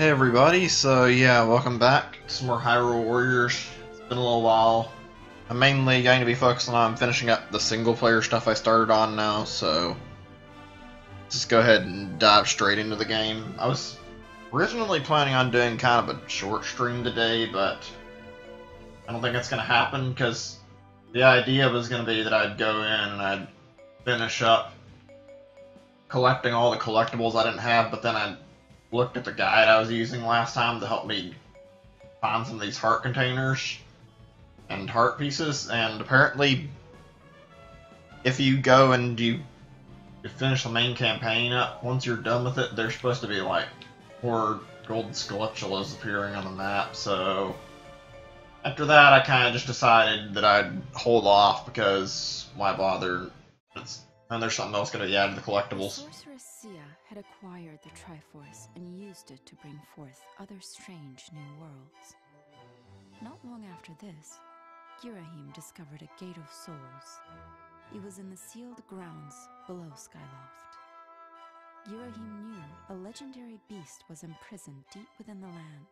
Hey everybody, so yeah, welcome back to some more Hyrule Warriors. It's been a little while. I'm mainly going to be focusing on finishing up the single player stuff I started on now, so let's just go ahead and dive straight into the game. I was originally planning on doing kind of a short stream today, but I don't think it's going to happen because the idea was going to be that I'd go in and I'd finish up collecting all the collectibles I didn't have, but then I'd looked at the guide I was using last time to help me find some of these heart containers and heart pieces, and apparently if you go and you finish the main campaign up, once you're done with it, there's supposed to be like 4 golden skeletullas appearing on the map, so after that I kind of just decided that I'd hold off because why bother, and there's something else going to be added to the collectibles. Had acquired the Triforce and used it to bring forth other strange new worlds. Not long after this, Girahim discovered a Gate of Souls. It was in the sealed grounds below Skyloft. Girahim knew a legendary beast was imprisoned deep within the land.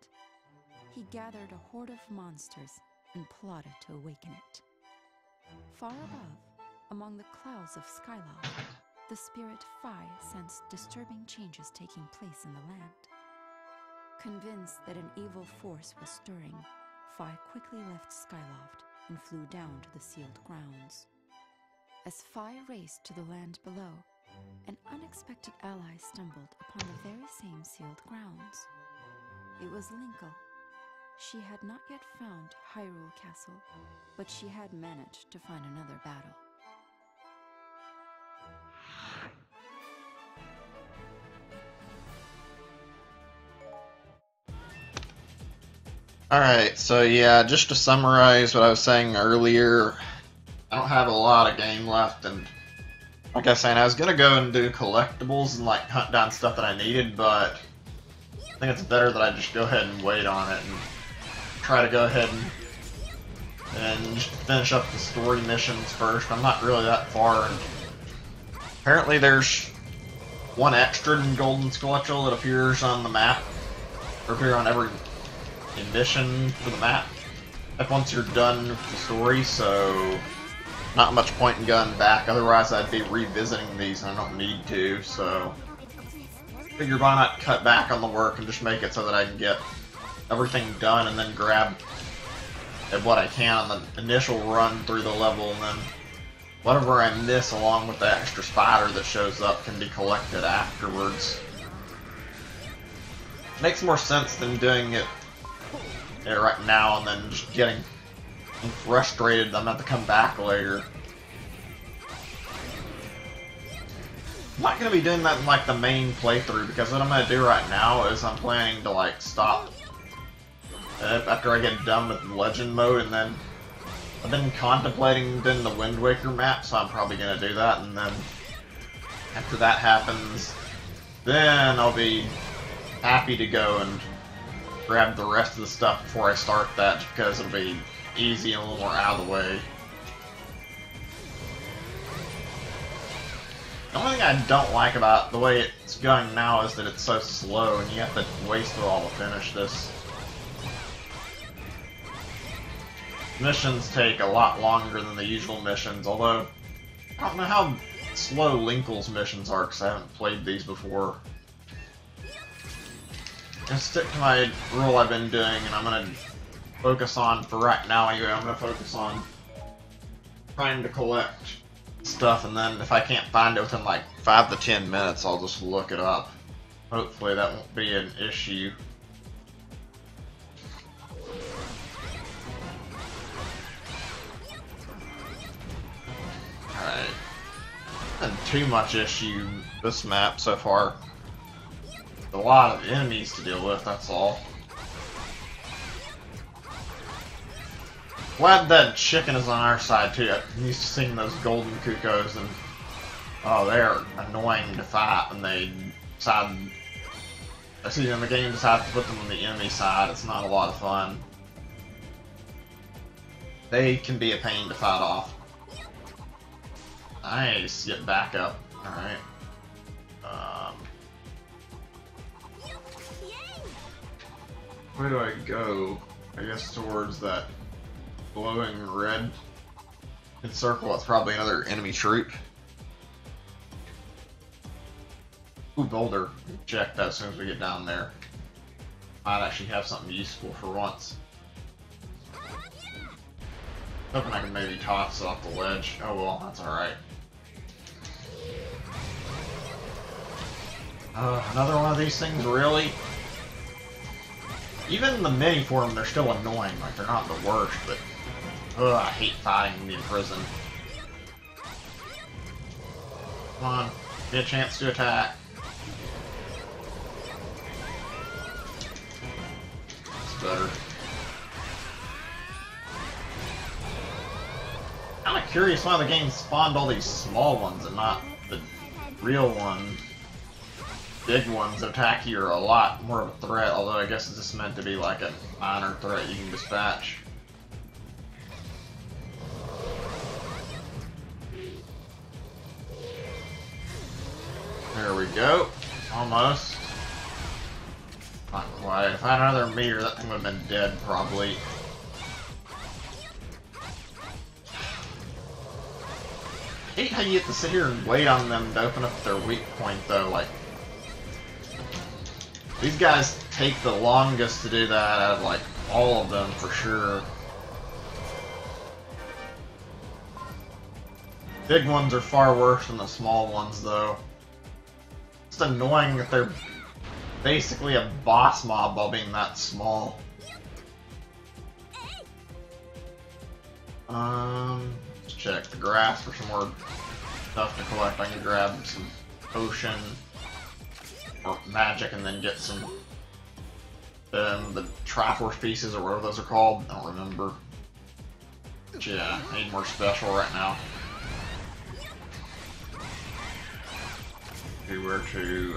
He gathered a horde of monsters and plotted to awaken it. Far above, among the clouds of Skyloft, the spirit Phi sensed disturbing changes taking place in the land. Convinced that an evil force was stirring, Phi quickly left Skyloft and flew down to the sealed grounds. As Phi raced to the land below, an unexpected ally stumbled upon the very same sealed grounds. It was Linkle. She had not yet found Hyrule Castle, but she had managed to find another battle. Alright, so yeah, just to summarize what I was saying earlier, I don't have a lot of game left, and like I was saying, I was gonna go and do collectibles and like hunt down stuff that I needed, but I think it's better that I just go ahead and wait on it and try to go ahead and just finish up the story missions first. I'm not really that far, and apparently there's one extra golden skeletule that appears on the map, or appear on every mission for the map, like once you're done with the story, so not much point in going back, otherwise I'd be revisiting these and I don't need to, so figure why not cut back on the work and just make it so that I can get everything done and then grab what I can on the initial run through the level, and then whatever I miss along with the extra spider that shows up can be collected afterwards. Makes more sense than doing it right now and then just getting frustrated that I'm going to come back later. I'm not going to be doing that in like the main playthrough, because what I'm going to do right now is I'm planning to like stop after I get done with legend mode, and then I've been contemplating doing the Wind Waker map, so I'm probably going to do that, and then after that happens, then I'll be happy to go and grab the rest of the stuff before I start that, because it'll be easy and a little more out of the way. The only thing I don't like about the way it's going now is that it's so slow and you have to waste it all to finish this. Missions take a lot longer than the usual missions, although I don't know how slow Linkle's missions are because I haven't played these before. I'm gonna stick to my rule I've been doing, and I'm gonna focus on, for right now anyway, I'm gonna focus on trying to collect stuff, and then if I can't find it within like 5 to 10 minutes, I'll just look it up. Hopefully that won't be an issue. Alright. Not too much issue this map so far. A lot of enemies to deal with, that's all. Glad that chicken is on our side too. I'm used to seeing those golden cuckoos, and oh, they're annoying to fight when they decide. Excuse me, when the game decides to put them on the enemy side. It's not a lot of fun. They can be a pain to fight off. Nice, get back up. Alright. Where do I go? I guess towards that glowing red circle. That's probably another enemy troop. Ooh, boulder. Check that as soon as we get down there. Might actually have something useful for once. Hoping I can maybe toss off the ledge. Oh well, that's alright. Another one of these things, really? Even in the mini form, they're still annoying. Like, they're not the worst, but... Ugh, I hate fighting the imprisoned. Come on, get a chance to attack. It's better. Kinda curious why the game spawned all these small ones and not the real ones. Big ones that attack you are a lot more of a threat, although I guess it's just meant to be like a minor threat you can dispatch. There we go. Almost. Not quite. If I had another meter, that thing would have been dead, probably. I hate how you have to sit here and wait on them to open up their weak point, though. Like, these guys take the longest to do that out of, like, all of them, for sure. Big ones are far worse than the small ones, though. It's annoying that they're basically a boss mob while being that small. Let's check the grass for some more stuff to collect. I can grab some potion or magic and then get some the Triforce pieces or whatever those are called. I don't remember. But yeah, I need more special right now. Where to,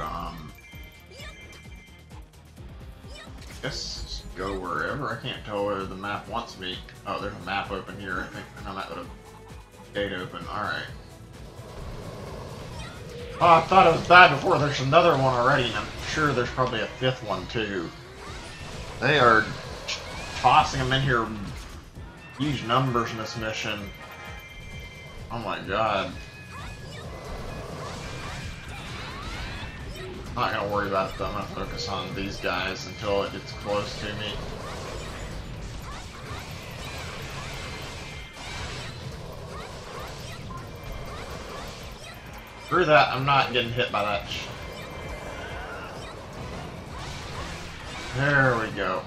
guess just go wherever. I can't tell where the map wants me. Oh, there's a map open here, I think. I know that would have gate open. Alright. Oh, I thought it was bad before. There's another one already, and I'm sure there's probably a fifth one, too. They are tossing them in here huge numbers in this mission. Oh my god. I'm not gonna worry about it though, I'm gonna focus on these guys until it gets close to me. Through that, I'm not getting hit by that. There we go.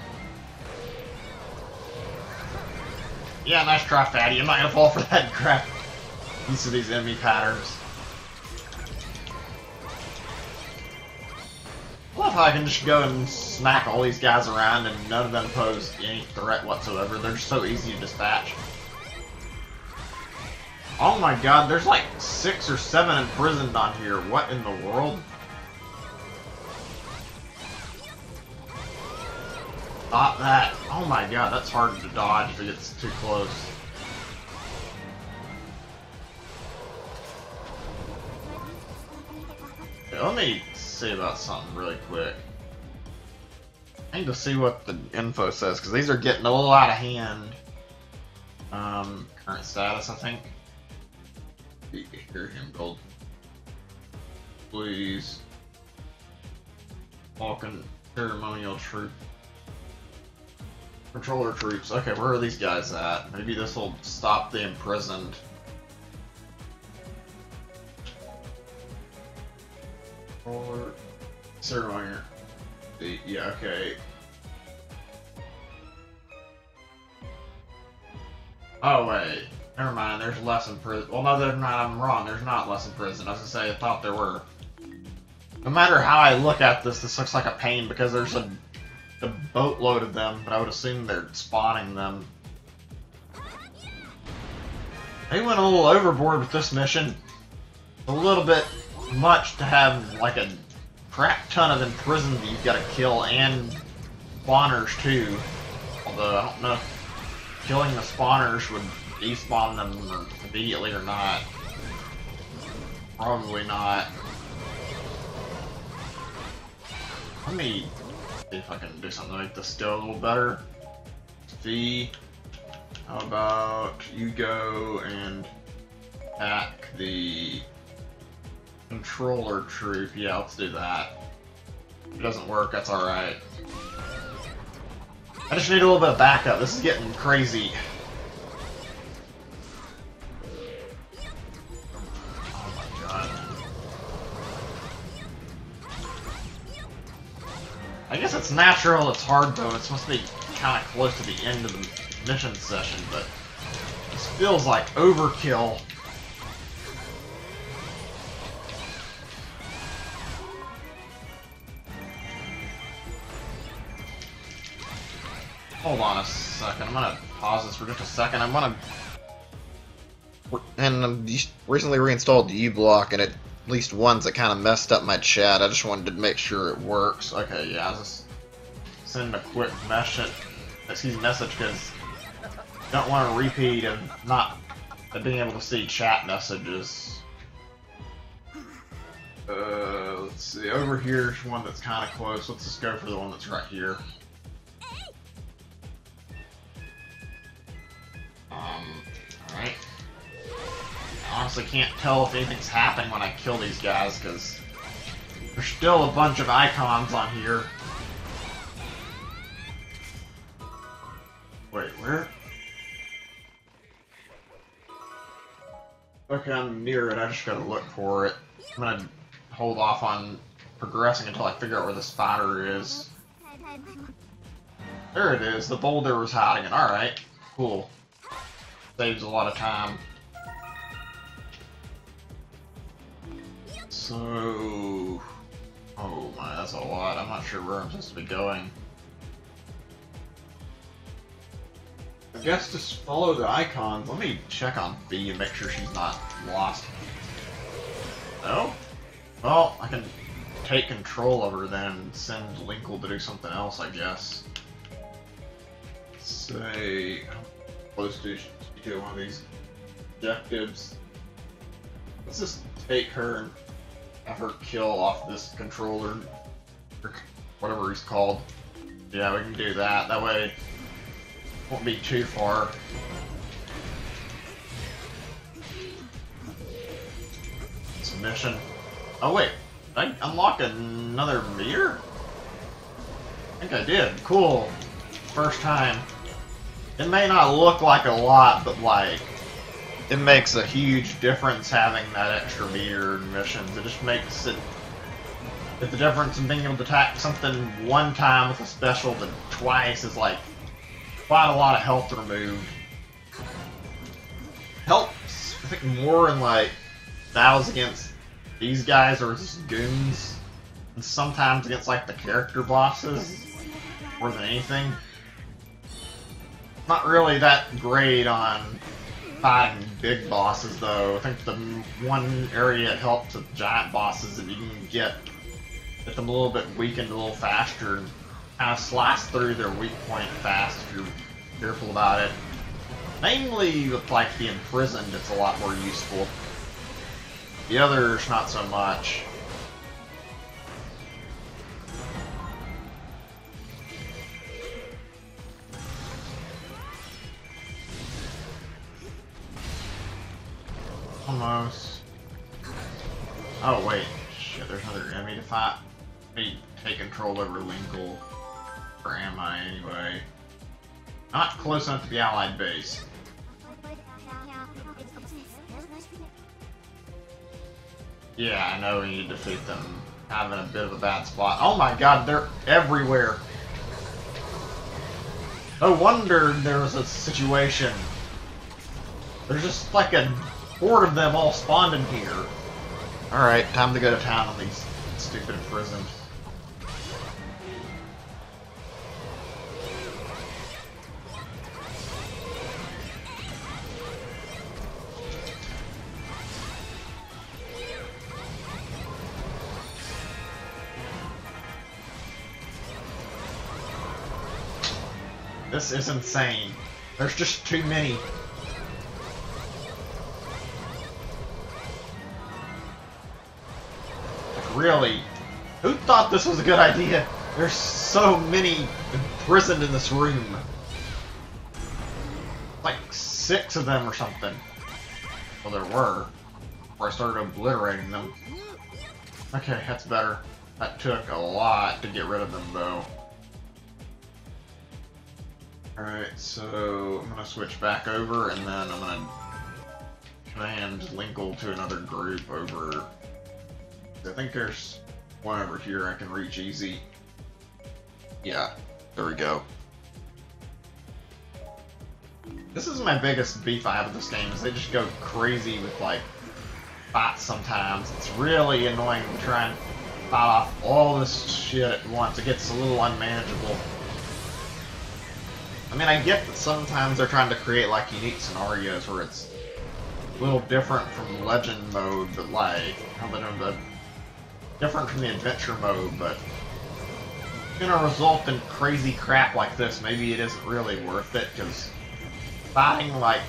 Yeah, nice try, Fatty. I'm not gonna fall for that crap. Used to these enemy patterns. I love how I can just go and smack all these guys around and none of them pose any threat whatsoever. They're just so easy to dispatch. Oh my god, there's like 6 or 7 imprisoned on here. What in the world? Stop that. Oh my god, that's hard to dodge if it gets too close. Okay, let me see about something really quick. I need to see what the info says, because these are getting a little out of hand. Current status, I think. Hear him, gold. Please. Falcon ceremonial troop. Controller troops. Okay, where are these guys at? Maybe this will stop the imprisoned. Or ceremonial. Yeah, okay. Oh wait. Never mind, there's less in prison. Well, no, there's not. I'm wrong. There's not less in prison. I was gonna say, I thought there were. No matter how I look at this, this looks like a pain because there's a boatload of them, but I would assume they're spawning them. They went a little overboard with this mission. A little bit much to have like a crap ton of imprisoned that you've got to kill, and spawners too. Although I don't know if killing the spawners would despawn them immediately or not. Probably not. Let me See if I can do something to make this go a little better. V. How about you go and attack the controller troop? Yeah, let's do that. If it doesn't work, that's alright. I just need a little bit of backup. This is getting crazy. Oh my god. I guess it's natural, it's hard though. It's supposed to be kind of close to the end of the mission session, but this feels like overkill. Hold on a second, I'm gonna pause this for just a second. I'm gonna... And I recently reinstalled the uBlock, and at least once it kind of messed up my chat. I just wanted to make sure it works. Okay, yeah, I'll just send a quick message because I don't want a repeat of not being able to see chat messages. Let's see, over here's one that's kind of close. Let's just go for the one that's right here. Alright. I honestly can't tell if anything's happening when I kill these guys, because there's still a bunch of icons on here. Wait, where? Okay, I'm near it, I just gotta look for it. I'm gonna hold off on progressing until I figure out where the spider is. There it is, the boulder was hiding it. Alright, cool. Saves a lot of time. So... Oh my, that's a lot. I'm not sure where I'm supposed to be going. I guess just follow the icons. Let me check on Fee and make sure she's not lost. No? Well, I can take control of her then and send Linkle to do something else, I guess. Say... Close to one of these objectives. Let's just take her and have her kill off this controller, or whatever he's called. Yeah, we can do that. That way, it won't be too far. It's a mission. Oh wait, did I unlock another meter? I think I did. Cool. First time. It may not look like a lot, but like, it makes a huge difference having that extra meter in missions. It just makes it, if the difference in being able to attack something one time with a special than twice is like quite a lot of health removed. Helps, I think, more in like battles against these guys or just goons, and sometimes against like the character bosses more than anything. Not really that great on fighting big bosses, though. I think the one area it helps with giant bosses if you can get them a little bit weakened a little faster and kind of slice through their weak point fast if you're careful about it. Mainly with like the imprisoned, it's a lot more useful. The others, not so much. Almost. Oh wait, shit, there's another enemy to fight. Let me take control over Linkle. Or am I anyway? Not close enough to the allied base. Yeah, I know we need to defeat them. Kind of in a bit of a bad spot. Oh my god, they're everywhere. No wonder there was a situation. There's just like a horde of them all spawned in here. Alright, time to go to town on these stupid prisons. This is insane. There's just too many. Really? Who thought this was a good idea? There's so many imprisoned in this room. Like 6 of them or something. Well, there were. Before I started obliterating them. Okay, that's better. That took a lot to get rid of them, though. Alright, so I'm gonna switch back over, and then I'm gonna command Linkle to another group over. I think there's one over here I can reach easy. Yeah, there we go. This is my biggest beef I have with this game, is they just go crazy with, like, fights sometimes. It's really annoying to try and fight off all this shit at once. It gets a little unmanageable. I mean, I get that sometimes they're trying to create, like, unique scenarios where it's a little different from Legend mode, but, like, different from the Adventure mode, but it's gonna result in crazy crap like this. Maybe it isn't really worth it, because fighting, like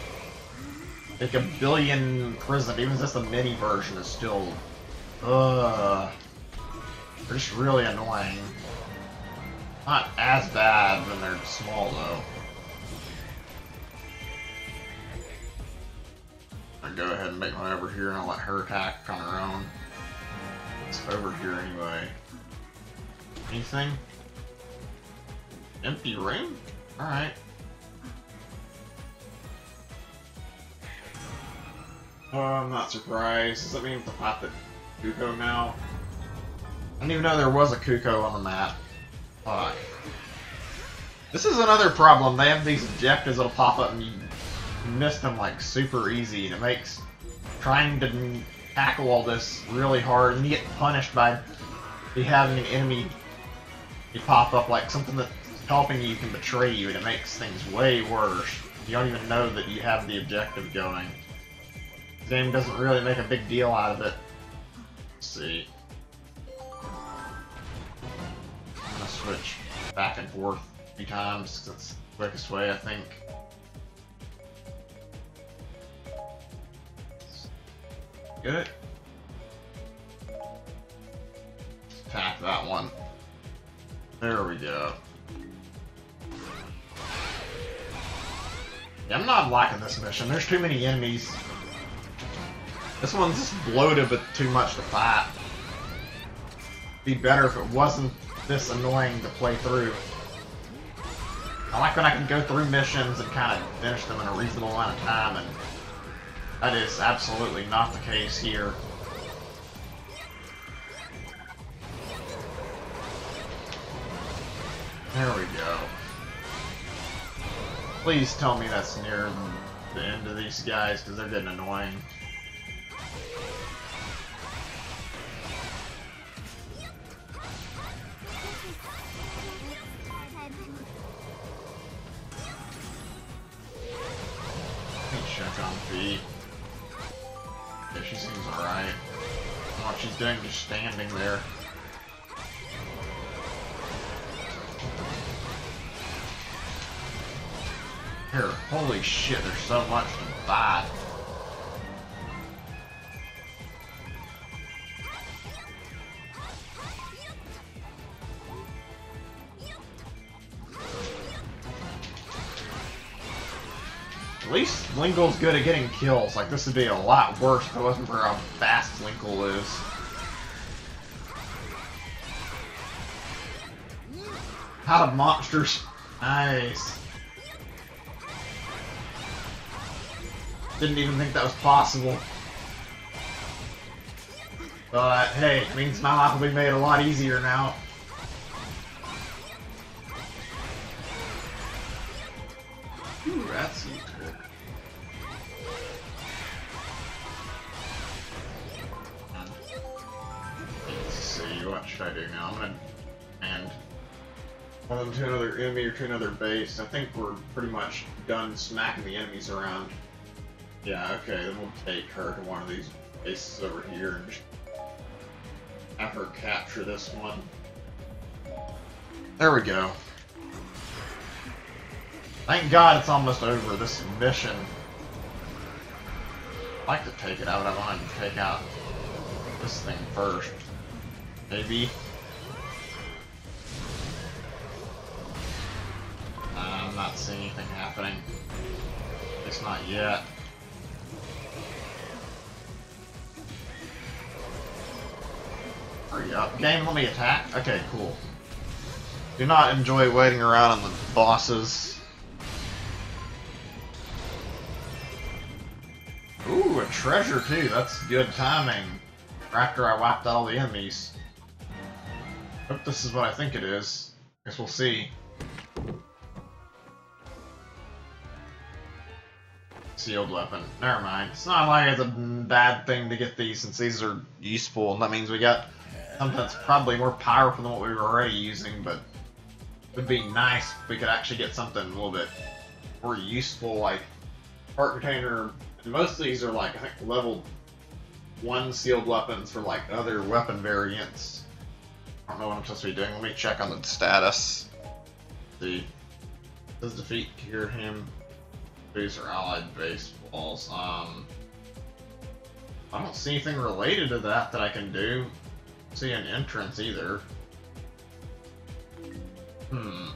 a billion prison, even just the mini version, is still, they're just really annoying. Not as bad when they're small, though. I'll go ahead and make one over here, and I'll let her attack on her own. It's over here anyway. Anything? Empty room? Alright. Oh, I'm not surprised. Does that mean we have to fight the Kuko now? I didn't even know there was a Kuko on the map. Fuck. This is another problem. They have these objectives that'll pop up and you miss them like super easy, and it makes trying to tackle all this really hard, and you get punished by having an enemy pop up, like something that's helping you can betray you, and it makes things way worse. You don't even know that you have the objective going. The game doesn't really make a big deal out of it. Let's see. I'm gonna switch back and forth a few times, because it's the quickest way, I think. Get it? Attack that one. There we go. Yeah, I'm not liking this mission. There's too many enemies. This one's just bloated with too much to fight. Be better if it wasn't this annoying to play through. I like when I can go through missions and kind of finish them in a reasonable amount of time, and that is absolutely not the case here. There we go. Please tell me that's near the end of these guys, because they're getting annoying. Let me check on V. Yeah, she seems alright. I don't know what she's doing, just standing there. Here, holy shit, there's so much to buy. At least Linkle's good at getting kills. Like, this would be a lot worse if it wasn't for how fast Linkle is. Out of monsters. Nice. Didn't even think that was possible. But hey, it means my life will be made a lot easier now. Ooh, that seems good. Let's see, what should I do now? I'm gonna hand one of them to another enemy or to another base. I think we're pretty much done smacking the enemies around. Yeah, okay, then we'll take her to one of these bases over here and just have her capture this one. There we go. Thank God it's almost over, this mission. I'd like to take it out, but I wanted to take out this thing first. Maybe. not seeing anything happening. At least not yet. Hurry up. Game, let me attack. Okay, cool. Do not enjoy waiting around on the bosses. Ooh, a treasure too. That's good timing. After I wiped out all the enemies. Hope this is what I think it is. Guess we'll see. Sealed weapon. Never mind. It's not like it's a bad thing to get these since these are useful, and that means we got something that's probably more powerful than what we were already using, but it would be nice if we could actually get something a little bit more useful, like heart container. And most of these are like, I think, level 1 sealed weapons for like other weapon variants. I don't know what I'm supposed to be doing. Let me check on the status. See. Does defeat cure him? Base or allied base walls. I don't see anything related to that I can do. Don't see an entrance either. I'm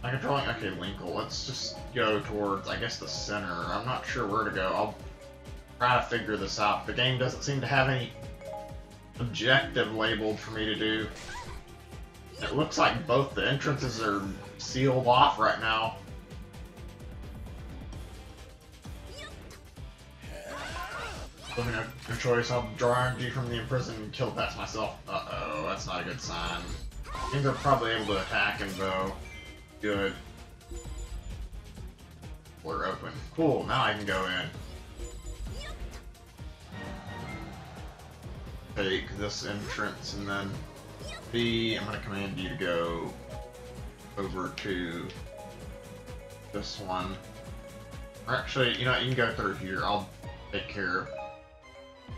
controlling. Okay, Linkle. Let's just go towards, I guess, the center. I'm not sure where to go. I'll try to figure this out. The game doesn't seem to have any objective labeled for me to do. It looks like both the entrances are sealed off right now. Let me know your choice. I'll draw energy from the imprisoned and kill past myself. Uh-oh, that's not a good sign. I think they're probably able to attack him, though. Good. We're open. Cool, now I can go in. Take this entrance, and then B, I'm going to command you to go over to this one. Or actually, you know what, you can go through here. I'll take care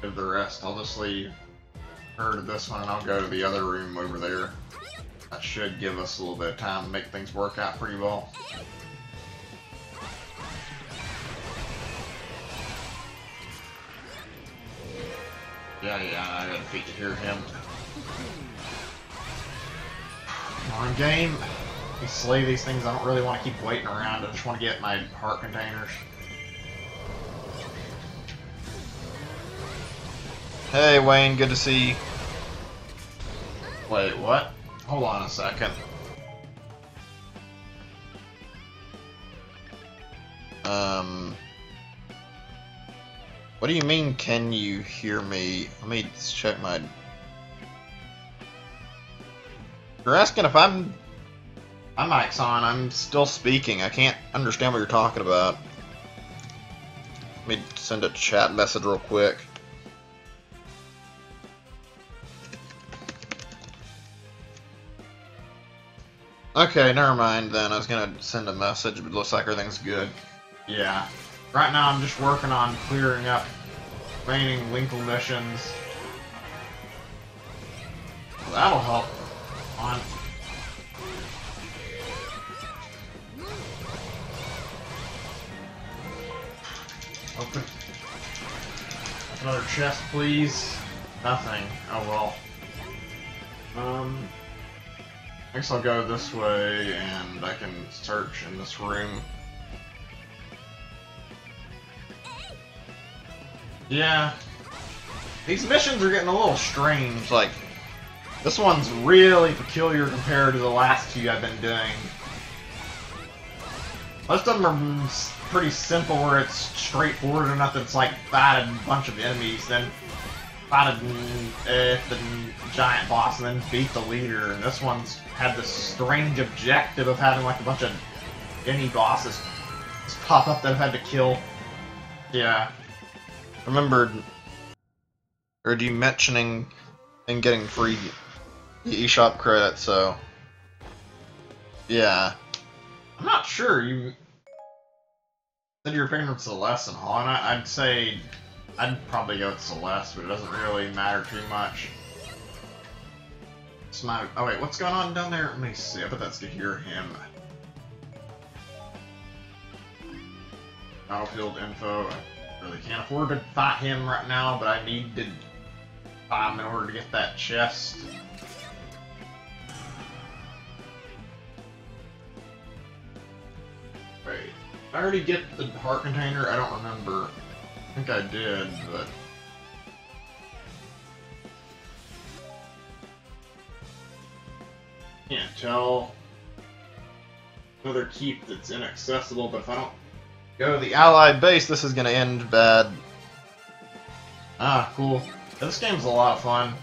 of the rest. I'll just leave her to this one, and I'll go to the other room over there. That should give us a little bit of time to make things work out pretty well. Yeah, I gotta defeat to hear him. Come on, game. You slay these things, I don't really want to keep waiting around. I just want to get my heart containers. Hey Wayne, good to see you. Wait, what? Hold on a second. What do you mean, can you hear me? Let me check my... You're asking if my mic's on, I'm still speaking. I can't understand what you're talking about. Let me send a chat message real quick. Okay, never mind then. I was gonna send a message, but it looks like everything's good. Yeah. Right now I'm just working on clearing up remaining Linkle missions. That'll help. On. Open. Another chest, please. Nothing. Oh well. I guess I'll go this way, and I can search in this room. Yeah. These missions are getting a little strange, like, this one's really peculiar compared to the last two I've been doing. Most of them are pretty simple, where it's straightforward enough that it's like fight a bunch of enemies, then fight the giant boss, and then beat the leader. And this one's had this strange objective of having like a bunch of mini bosses just pop up that I've had to kill. Yeah. Remembered, heard you mentioning and getting free eShop credits, so yeah. I'm not sure. You said you were picking up Celeste and Hollow Knight. I'd say I'd probably go with Celeste, but it doesn't really matter too much. It's my... Oh wait, what's going on down there? Let me see. I bet that's to hear him. Battlefield info. I really can't afford to fight him right now, but I need to fight him in order to get that chest. I already get the heart container? I don't remember. I think I did, but... Can't tell. Another keep that's inaccessible, but if I don't go to the allied base, this is gonna end bad. Ah, cool. This game's a lot of fun.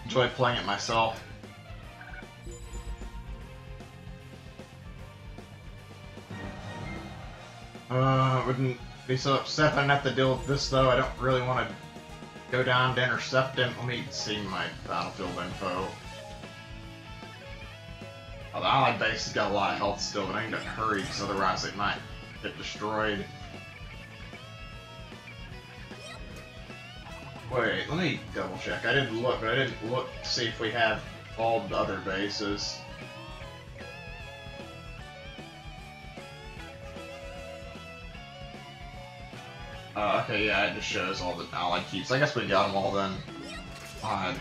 Enjoy playing it myself. Wouldn't be so upset if I didn't have to deal with this though. I don't really want to go down to intercept him. Let me see my battlefield info. Oh, the allied base has got a lot of health still, but I need to hurry because otherwise it might get destroyed. Wait, let me double check. I didn't look, but I didn't look to see if we have all the other bases. Okay, yeah, it just shows all the allied keeps. I guess we got them all then. Odd.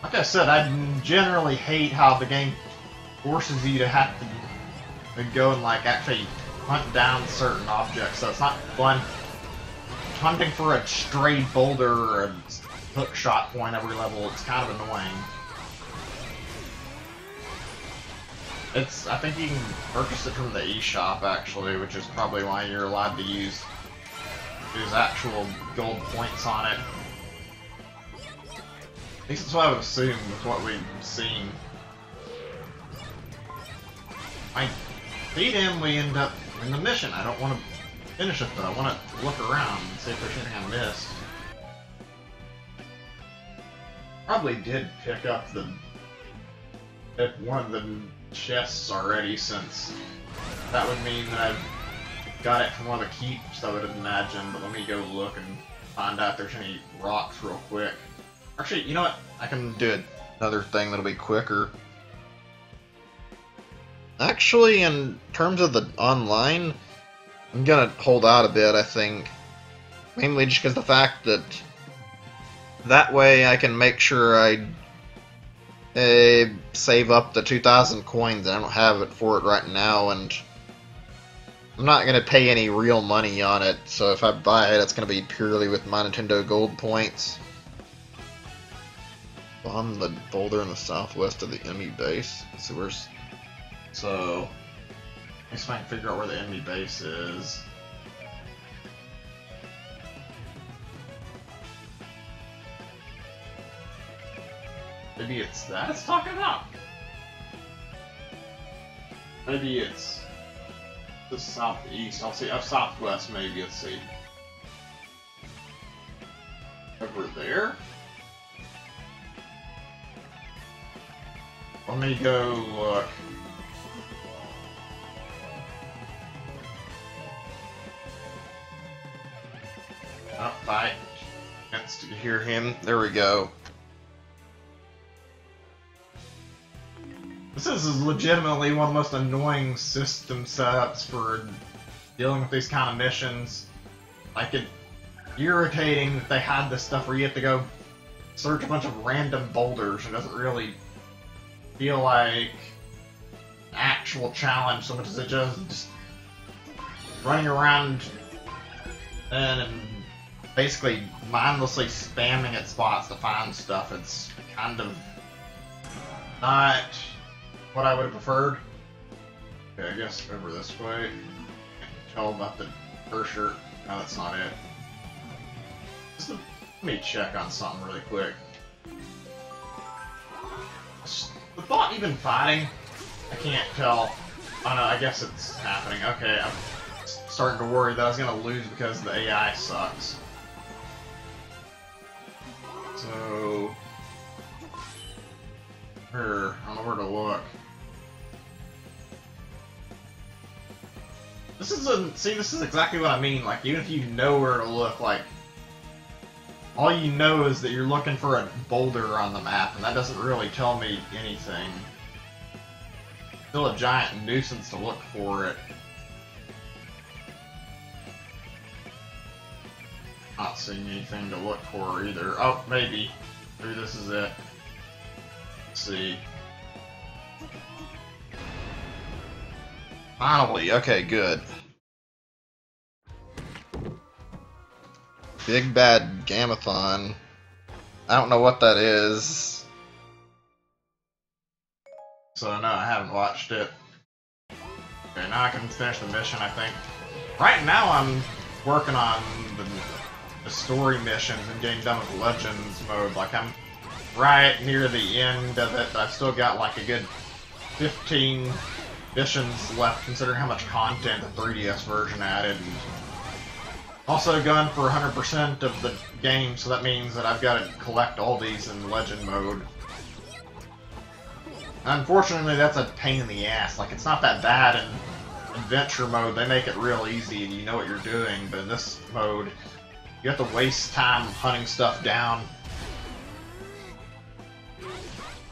Like I said, I generally hate how the game forces you to have to go and like actually hunt down certain objects, so it's not fun hunting for a stray boulder or a hook shot point every level. It's kind of annoying. I think you can purchase it from the eShop actually, which is probably why you're allowed to use actual gold points on it. At least that's what I would assume with what we've seen. I beat him, we end up in the mission. I don't want to finish it though. I want to look around and see if there's anything I missed. Probably did pick up one of the chests already, since that would mean that I've got it from one of the keeps, I would imagine. But let me go look and find out if there's any rocks real quick. Actually, you know what? I can do another thing that'll be quicker. Actually, in terms of the online, I'm gonna hold out a bit, I think. Mainly just because the fact that way I can make sure I save up the 2,000 coins. I don't have it for it right now, and I'm not gonna pay any real money on it, so if I buy it, it's gonna be purely with my Nintendo Gold points. On the boulder in the southwest of the enemy base. Let's see where's. So, I guess I can figure out where the enemy base is. Maybe it's that it's talking about. Maybe it's the southeast. I'll see. Southwest, maybe. Let's see. Over there. Let me go look. Oh, bye. Chance to hear him. There we go. This is legitimately one of the most annoying system setups for dealing with these kind of missions. Like, it's irritating that they had this stuff where you have to go search a bunch of random boulders. It doesn't really feel like an actual challenge so much as it just running around and basically mindlessly spamming at spots to find stuff. It's kind of not what I would have preferred. Okay, I guess over this way. Can't tell about the fur shirt. No, that's not it. Let me check on something really quick. The thought even fighting? I can't tell. Oh no, I guess it's happening. Okay, I'm starting to worry that I was gonna lose because the AI sucks. So, I don't know where to look. This is exactly what I mean. Like, even if you know where to look, like, all you know is that you're looking for a boulder on the map, and that doesn't really tell me anything. Still a giant nuisance to look for it. Not seeing anything to look for either. Oh, maybe. Maybe this is it. Let's see. Finally, okay, good. Big Bad Gamathon. I don't know what that is. So no, I haven't watched it. Okay, now I can finish the mission, I think. Right now I'm working on the story missions and getting done with Legends mode. Like, I'm right near the end of it, but I've still got like a good 15 missions left, considering how much content the 3DS version added. And also going for 100% of the game, so that means that I've got to collect all these in Legend mode. Unfortunately, that's a pain in the ass. Like, it's not that bad in adventure mode. They make it real easy and you know what you're doing, but in this mode, you have to waste time hunting stuff down.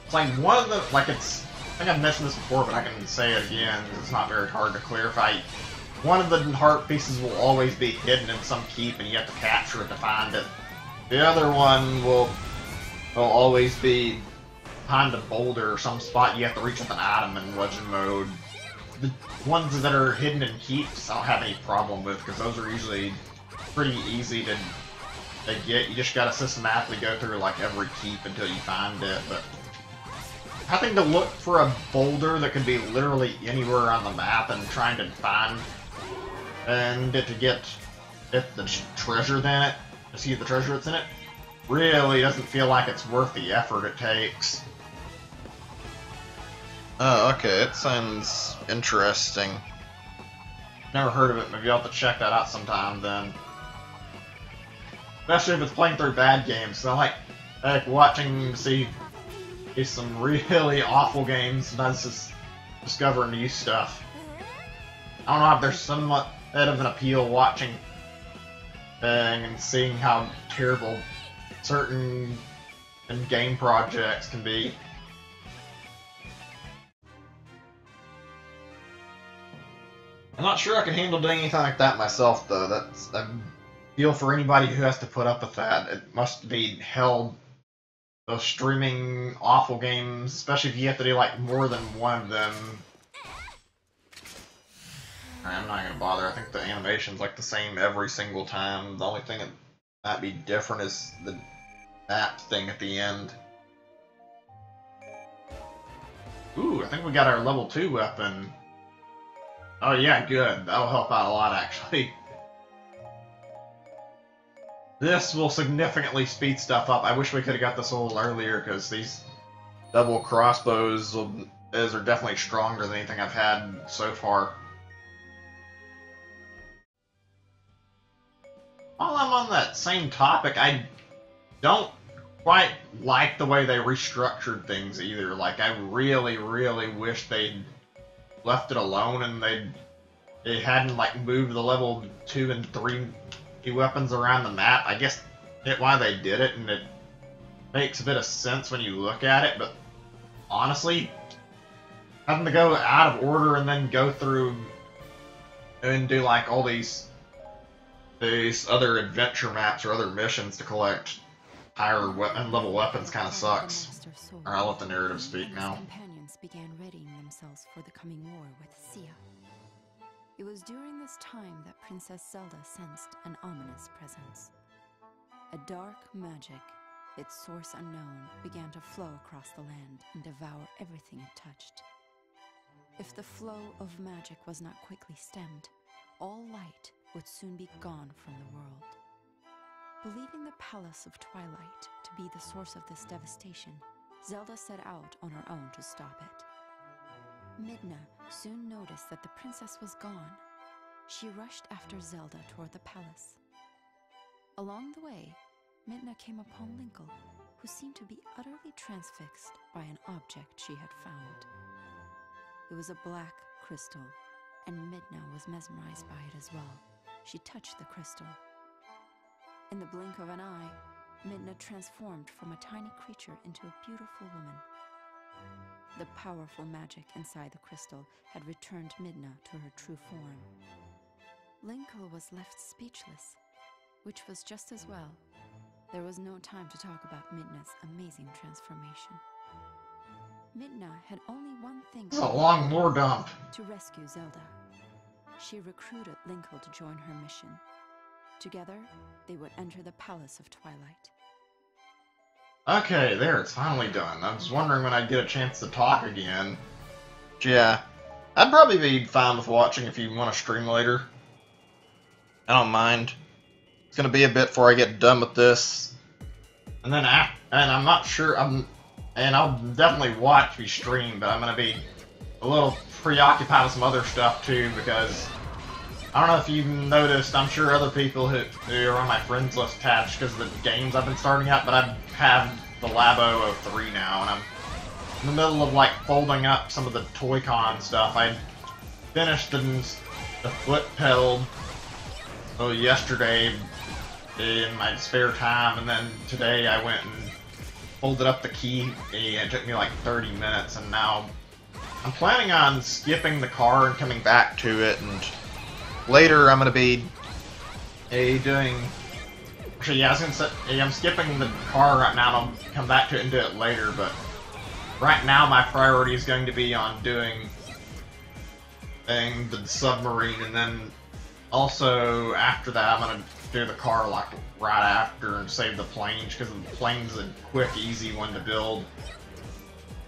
It's like one of the, like, it's, I think I've mentioned this before, but I can say it again because it's not very hard to clarify. One of the heart pieces will always be hidden in some keep and you have to capture it to find it. The other one will always be behind a boulder or some spot you have to reach with an item in Legend mode. The ones that are hidden in keeps I don't have any problem with because those are usually pretty easy to get. You just gotta systematically go through like every keep until you find it. But having to look for a boulder that could be literally anywhere on the map and trying to find and to get the treasure in it, to see the treasure that's in it, really doesn't feel like it's worth the effort it takes. Oh, okay, it sounds interesting. Never heard of it, maybe I'll have to check that out sometime then. Especially if it's playing through bad games, so I like watching see some really awful games, sometimes just discover new stuff. I don't know if there's somewhat of an appeal watching and seeing how terrible certain game projects can be. I'm not sure I can handle doing anything like that myself, though. I feel for anybody who has to put up with that. It must be hell. Those streaming awful games, especially if you have to do like more than one of them. I'm not gonna bother. I think the animation's like the same every single time. The only thing that might be different is the map thing at the end. Ooh, I think we got our level 2 weapon. Oh yeah, good. That'll help out a lot, actually. This will significantly speed stuff up. I wish we could have got this a little earlier, because these double crossbows are definitely stronger than anything I've had so far. While I'm on that same topic, I don't quite like the way they restructured things either. Like, I really, really wish they'd left it alone and they hadn't like moved the level 2 and 3 weapons around the map. I guess get why they did it, and it makes a bit of sense when you look at it, but honestly, having to go out of order and then go through and do like all these other adventure maps or other missions to collect higher level weapons kind of sucks. Or I'll let the narrative speak now. Companions began readying themselves for the coming war with Sia. It was during this time that Princess Zelda sensed an ominous presence. A dark magic, its source unknown, began to flow across the land and devour everything it touched. If the flow of magic was not quickly stemmed, all light would soon be gone from the world. Believing the Palace of Twilight to be the source of this devastation, Zelda set out on her own to stop it. Midna soon noticed that the princess was gone. She rushed after Zelda toward the palace. Along the way, Midna came upon Linkle, who seemed to be utterly transfixed by an object she had found. It was a black crystal, and Midna was mesmerized by it as well. She touched the crystal. In the blink of an eye, Midna transformed from a tiny creature into a beautiful woman. The powerful magic inside the crystal had returned Midna to her true form. Linkle was left speechless, which was just as well. There was no time to talk about Midna's amazing transformation. Midna had only one thing This is a long lore dump. to rescue Zelda. She recruited Linkle to join her mission. Together, they would enter the Palace of Twilight. Okay, there, it's finally done. I was wondering when I'd get a chance to talk again. Yeah, I'd probably be fine with watching if you want to stream later. I don't mind. It's gonna be a bit before I get done with this, and then I'm not sure. And I'll definitely watch you stream, but I'm gonna be a little preoccupied with some other stuff too, because I don't know if you've noticed. I'm sure other people who are on my friends list attached because of the games I've been starting up, but I have the Labo 03 now, and I'm in the middle of like folding up some of the Toy-Con stuff. I finished the foot pedal yesterday in my spare time, and then today I went and folded up the key. It took me like 30 minutes, and now I'm planning on skipping the car and coming back to it, and later I'm going to be doing... Actually, yeah, I was going to say, I'm skipping the car right now, and I'll come back to it and do it later, but right now my priority is going to be on doing the submarine, and then also after that I'm going to do the car like right after and save the planes, because the plane's a quick, easy one to build.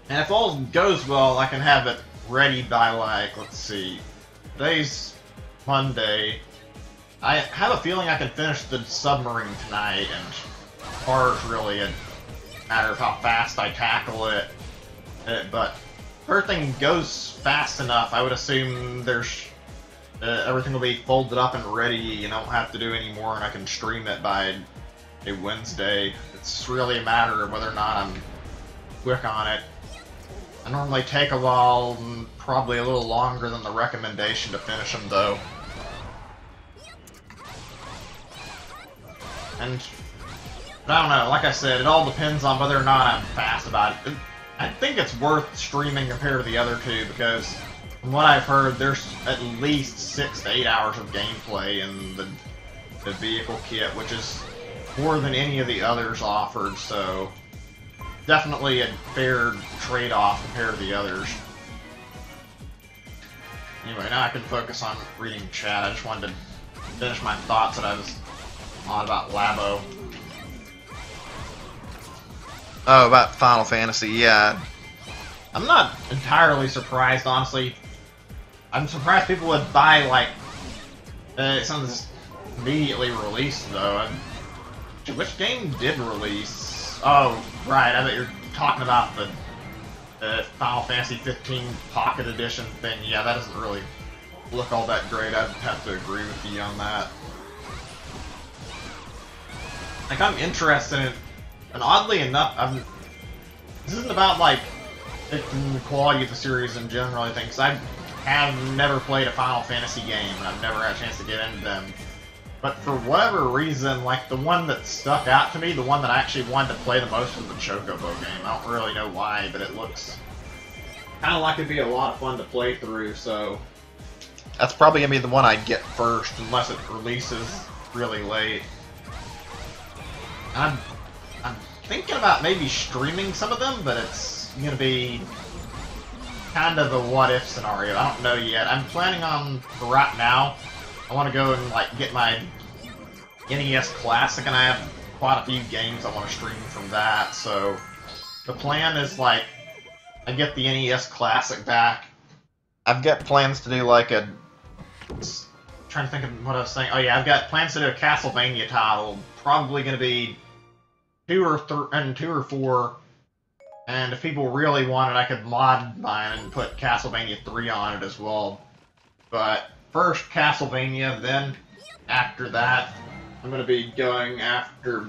And if all goes well, I can have it ready by, like, let's see, today's Monday. I have a feeling I can finish the submarine tonight, and the car's really a matter of how fast I tackle it. But if everything goes fast enough, I would assume there's everything will be folded up and ready, and I don't have to do any more, and I can stream it by a Wednesday. It's really a matter of whether or not I'm quick on it. I normally take a while, probably a little longer than the recommendation to finish them, though. But I don't know, like I said, it all depends on whether or not I'm fast about it. I think it's worth streaming compared to the other two, because from what I've heard, there's at least 6 to 8 hours of gameplay in the vehicle kit, which is more than any of the others offered, so definitely a fair trade-off compared to the others. Anyway, now I can focus on reading chat. I just wanted to finish my thoughts that I was on about Labo. Oh, about Final Fantasy, yeah. I'm not entirely surprised, honestly. I'm surprised people would buy, like, something that's immediately released, though. Which game did release? Oh, right, I bet you're talking about the Final Fantasy 15 Pocket Edition thing. Yeah, that doesn't really look all that great. I'd have to agree with you on that. Like, I'm interested in it, and oddly enough, this isn't about, like, the quality of the series in general, I think, because I have never played a Final Fantasy game, and I've never had a chance to get into them. But for whatever reason, like, the one that stuck out to me, the one that I actually wanted to play the most was the Chocobo game. I don't really know why, but it looks kind of like it'd be a lot of fun to play through, so that's probably going to be the one I get first, unless it releases really late. I'm thinking about maybe streaming some of them, but it's going to be kind of a what-if scenario. I don't know yet. I'm planning on, for right now, I want to go and like get my NES Classic, and I have quite a few games I want to stream from that, so the plan is like, I get the NES Classic back. I've got plans to do like a... trying to think of what I was saying. Oh yeah, I've got plans to do a Castlevania title. Probably going to be 2 or 4. And if people really want it, I could mod mine and put Castlevania 3 on it as well. But first Castlevania, then after that, I'm going to be going after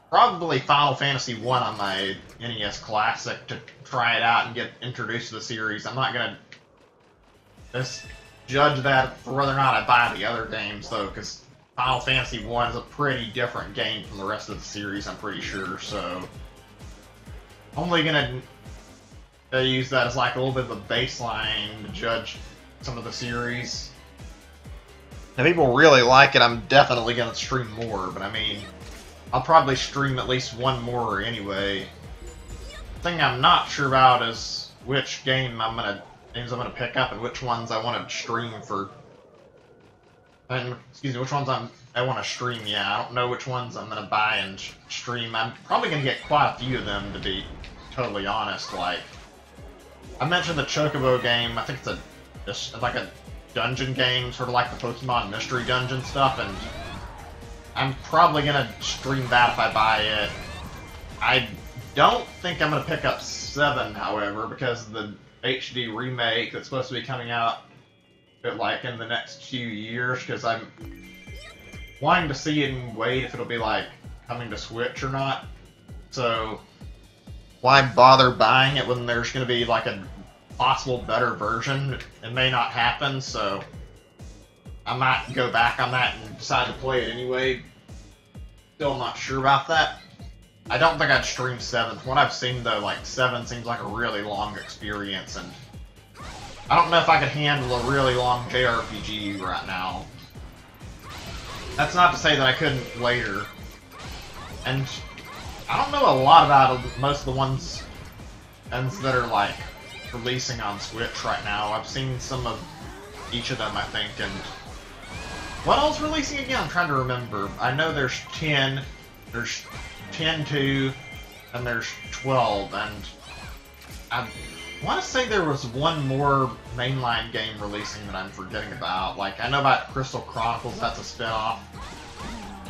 probably Final Fantasy 1 on my NES Classic to try it out and get introduced to the series. I'm not going to just judge that for whether or not I buy the other games, though, because Final Fantasy 1 is a pretty different game from the rest of the series, I'm pretty sure, so only gonna use that as like a little bit of a baseline to judge some of the series. If people really like it, I'm definitely gonna stream more, but I mean, I'll probably stream at least one more anyway. The thing I'm not sure about is which games I'm gonna pick up and which ones I want to stream for. And excuse me, which ones I want to stream. Yeah, I don't know which ones I'm gonna buy and stream. I'm probably gonna get quite a few of them, to be totally honest. Like I mentioned the Chocobo game. I think it's just like a dungeon game, sort of like the Pokemon Mystery Dungeon stuff, and I'm probably gonna stream that if I buy it. I don't think I'm gonna pick up 7, however, because of the HD remake that's supposed to be coming out like in the next few years, because I'm wanting to see and wait if it'll be like coming to Switch or not. So why bother buying it when there's going to be like a possible better version? It may not happen, so I might go back on that and decide to play it anyway. Still not sure about that. I don't think I'd stream 7. From what I've seen though, like 7 seems like a really long experience, and I don't know if I could handle a really long JRPG right now. That's not to say that I couldn't later. And I don't know a lot about most of the ones that are like releasing on Switch right now. I've seen some of each of them, I think, and what else releasing again? I'm trying to remember. I know there's 10, there's 10-2, and there's 12, and I want to say there was one more mainline game releasing that I'm forgetting about. Like, I know about Crystal Chronicles, that's a spin-off,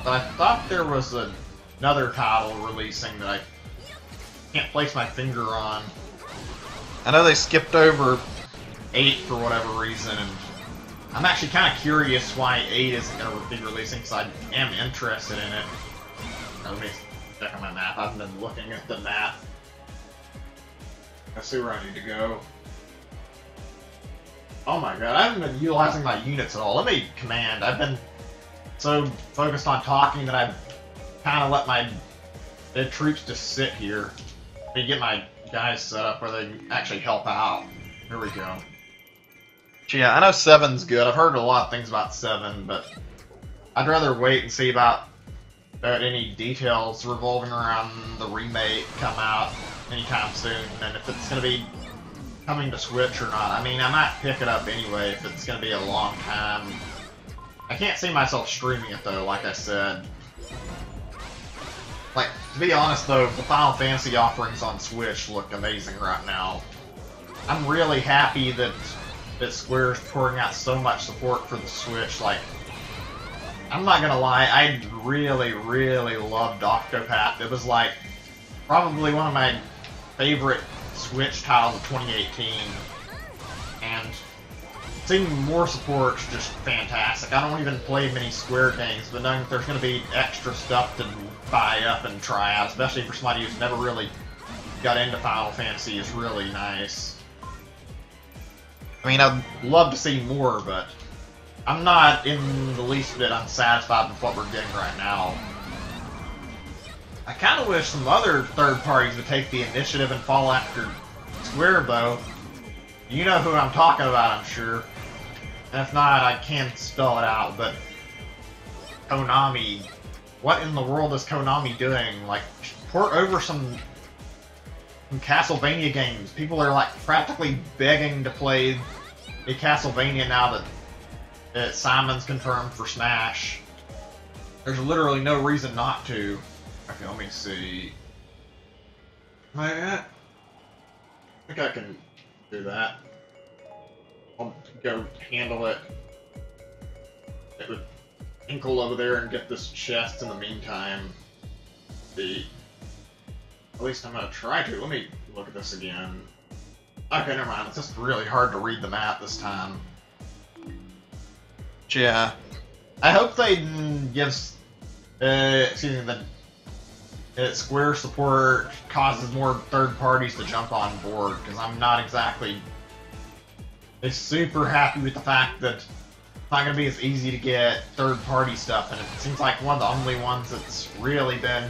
but I thought there was another title releasing that I can't place my finger on. I know they skipped over 8 for whatever reason, and I'm actually kind of curious why 8 isn't going to be releasing, because I am interested in it. Let me check on my map. I've been looking at the map. I see where I need to go. Oh my god, I haven't been utilizing my units at all. Let me command. I've been so focused on talking that I've kind of let my troops just sit here. Let me get my guys set up where they can actually help out. Here we go. Yeah, I know 7's good. I've heard a lot of things about 7, but I'd rather wait and see about any details revolving around the remake come out anytime soon, and if it's going to be coming to Switch or not. I mean, I might pick it up anyway if it's going to be a long time. I can't see myself streaming it though, like I said. Like, to be honest though, the Final Fantasy offerings on Switch look amazing right now. I'm really happy that Square's pouring out so much support for the Switch. Like, I'm not gonna lie, I really, really loved Octopath. It was like probably one of my favorite Switch titles of 2018, and seeing more support is just fantastic. I don't even play many Square games, but knowing that there's going to be extra stuff to buy up and try out, especially for somebody who's never really got into Final Fantasy, is really nice. I mean, I'd love to see more, but I'm not in the least bit unsatisfied with what we're getting right now. I kind of wish some other third parties would take the initiative and follow after Square, though. You know who I'm talking about, I'm sure. And if not, I can spell it out, but Konami. What in the world is Konami doing? Like, port over some Castlevania games. People are, like, practically begging to play a Castlevania now that Simon's confirmed for Smash. There's literally no reason not to. Okay, let me see. Am I at? I think I can do that. I'll go handle it with Linkle over there and get this chest in the meantime. See. At least I'm gonna try to. Let me look at this again. Okay, never mind. It's just really hard to read the map this time. But yeah. I hope they give excuse me, Square support causes more third parties to jump on board, because I'm not exactly super happy with the fact that it's not going to be as easy to get third party stuff, and it seems like one of the only ones that's really been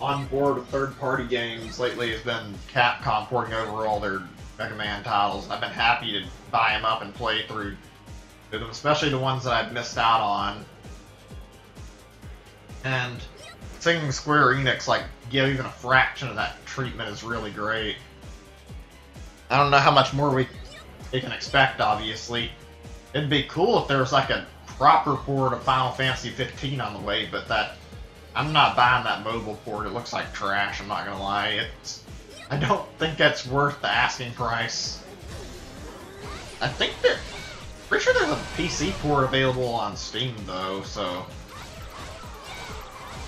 on board with third party games lately has been Capcom porting over all their Mega Man titles, and I've been happy to buy them up and play through them, especially the ones that I've missed out on. And seeing Square Enix like give even a fraction of that treatment is really great. I don't know how much more we can expect, obviously. It'd be cool if there was like a proper port of Final Fantasy 15 on the way, but I'm not buying that mobile port. It looks like trash, I'm not gonna lie. I don't think that's worth the asking price. I think pretty sure there's a PC port available on Steam though, so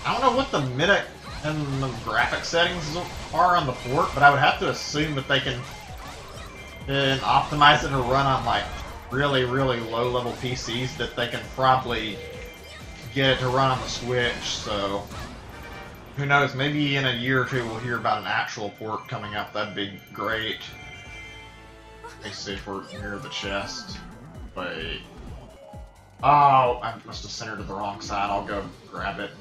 I don't know what the minute and the graphic settings are on the port, but I would have to assume that they can optimize it to run on like really, really low level PCs, that they can probably get it to run on the Switch, so who knows, maybe in a year or two we'll hear about an actual port coming up. That'd be great. Let me see if we're near the chest. Wait. Oh, I must have centered to the wrong side. I'll go grab it.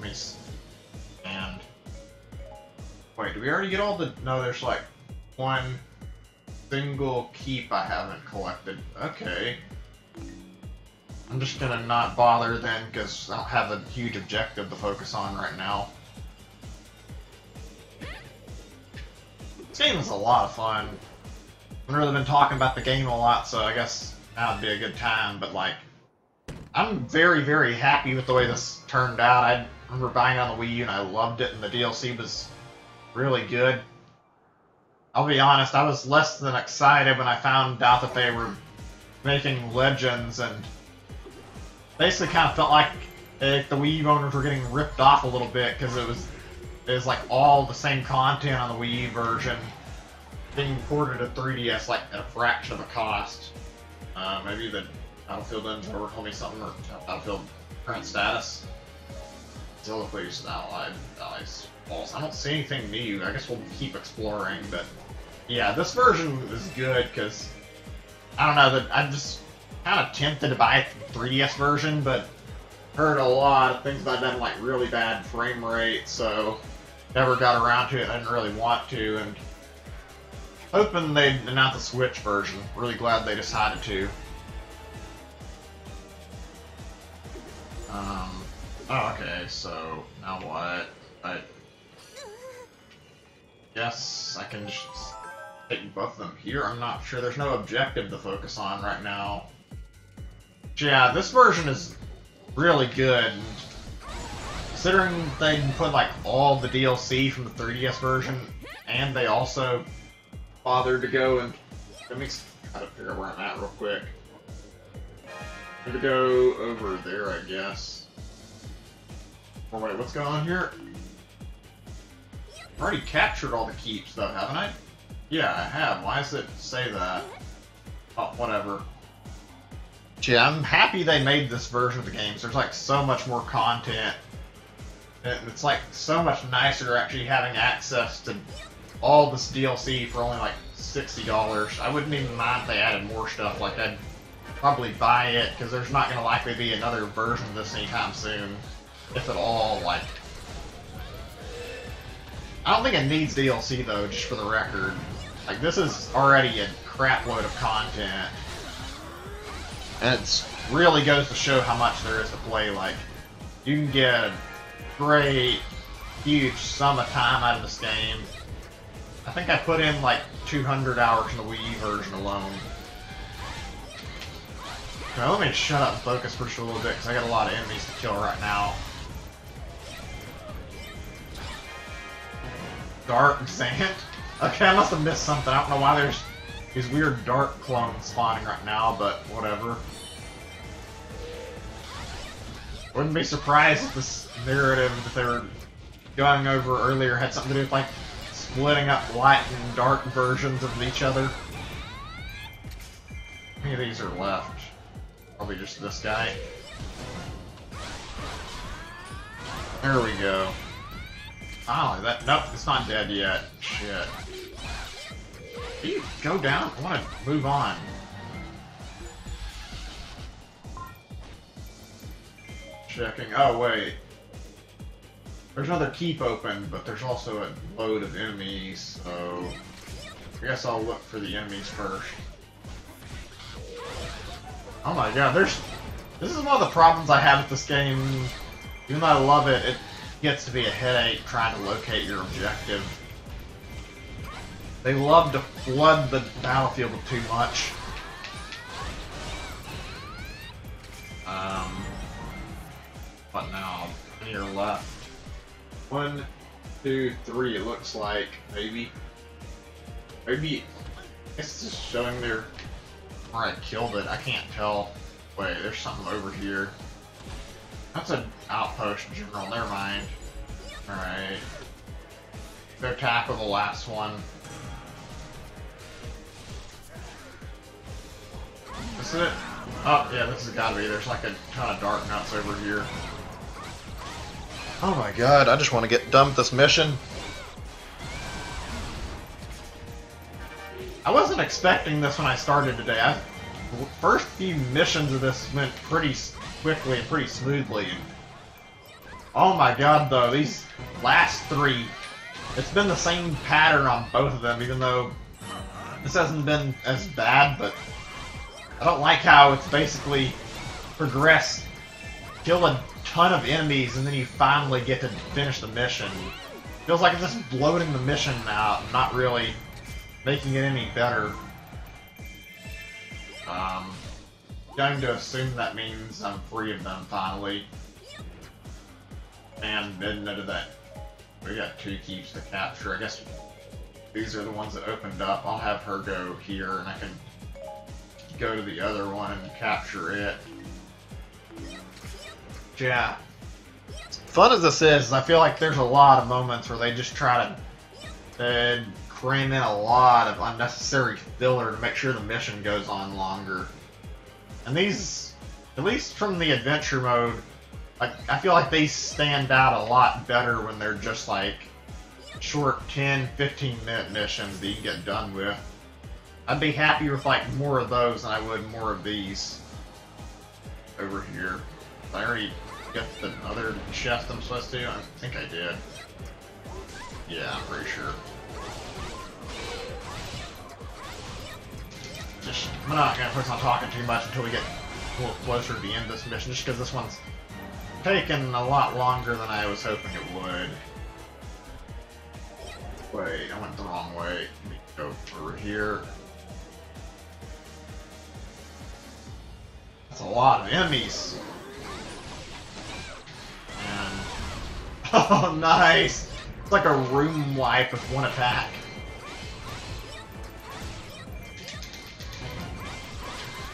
And wait, did we already get all the... No, there's like one single keep I haven't collected. Okay. I'm just gonna not bother then, because I don't have a huge objective to focus on right now. This game is a lot of fun. I've really been talking about the game a lot, so I guess now would be a good time, but like, I'm very, very happy with the way this turned out. I remember buying it on the Wii U and I loved it, and the DLC was really good. I'll be honest, I was less than excited when I found out that they were making Legends, and basically kind of felt like the Wii U owners were getting ripped off a little bit, because it was like all the same content on the Wii U version being ported to 3DS like at a fraction of the cost. Maybe the Battlefield Inventory told me something, or Battlefield current status. Still please allies false. I don't see anything new. I guess we'll keep exploring, but yeah, this version is good because I don't know, that I'm just kind of tempted to buy the 3DS version, but heard a lot of things about that, like really bad frame rate, so never got around to it. I didn't really want to, and hoping they'd announce the Switch version. Really glad they decided to. Oh, okay, so now what? I guess I can just take both of them here. I'm not sure. There's no objective to focus on right now. But yeah, this version is really good. And considering they put like all the DLC from the 3DS version, and they also bothered to go and... Let me try to figure out where I'm at real quick. I'm gonna go over there, I guess. Oh wait, what's going on here? I've already captured all the keeps though, haven't I? Yeah, I have. Why does it say that? Oh, whatever. Yeah, I'm happy they made this version of the game. There's like so much more content. And it's like so much nicer actually having access to all this DLC for only like $60. I wouldn't even mind if they added more stuff. Like, I'd probably buy it, because there's not going to likely be another version of this anytime soon. If at all, like... I don't think it needs DLC though, just for the record. Like, this is already a crap load of content. And it really goes to show how much there is to play. Like, you can get a great, huge sum of time out of this game. I think I put in like 200 hours in the Wii U version alone. Okay, let me shut up and focus for just a little bit, because I got a lot of enemies to kill right now. Dark Sand? Okay, I must have missed something. I don't know why there's these weird dark clones spawning right now, but whatever. Wouldn't be surprised if this narrative that they were going over earlier had something to do with, like, splitting up light and dark versions of each other. How many of these are left? Probably just this guy. There we go. Oh, nope, it's not dead yet. Shit. Can you go down? I want to move on. Checking. Oh, wait. There's another keep open, but there's also a load of enemies, so I guess I'll look for the enemies first. Oh my god, this is one of the problems I have with this game. Even though I love it, it gets to be a headache trying to locate your objective. They love to flood the battlefield with too much. What now? How many are left? 1, 2, 3, it looks like, maybe. Maybe, it's just showing their, where I killed it, I can't tell. Wait, there's something over here. That's an outpost general, never mind. Alright. Go tackle the last one. This is it? Oh, yeah, this has gotta be. There's like a ton of dark nuts over here. Oh my god, I just want to get done with this mission. I wasn't expecting this when I started today. First few missions of this went pretty quickly and pretty smoothly. Oh my god, though, these last 3, it's been the same pattern on both of them, even though this hasn't been as bad, but I don't like how it's basically progressed. Kill a ton of enemies and then you finally get to finish the mission. Feels like it's just bloating the mission out, not really making it any better. Going to assume that means I'm free of them finally. And then into that, we got 2 keeps to capture. I guess these are the ones that opened up. I'll have her go here and I can go to the other one and capture it. Yeah. As fun as this is, I feel like there's a lot of moments where they just try to cram in a lot of unnecessary filler to make sure the mission goes on longer. And these, at least from the adventure mode, like, I feel like they stand out a lot better when they're just like short 10-15 minute missions that you can get done with. I'd be happy with like more of those than I would more of these over here. I already got the other chest I'm supposed to? I think I did. Yeah, I'm pretty sure. I'm not gonna focus on talking too much until we get a little closer to the end of this mission, just because this one's taken a lot longer than I was hoping it would. Wait, I went the wrong way. Let me go over here. That's a lot of enemies. And oh, nice! It's like a room wipe with one attack.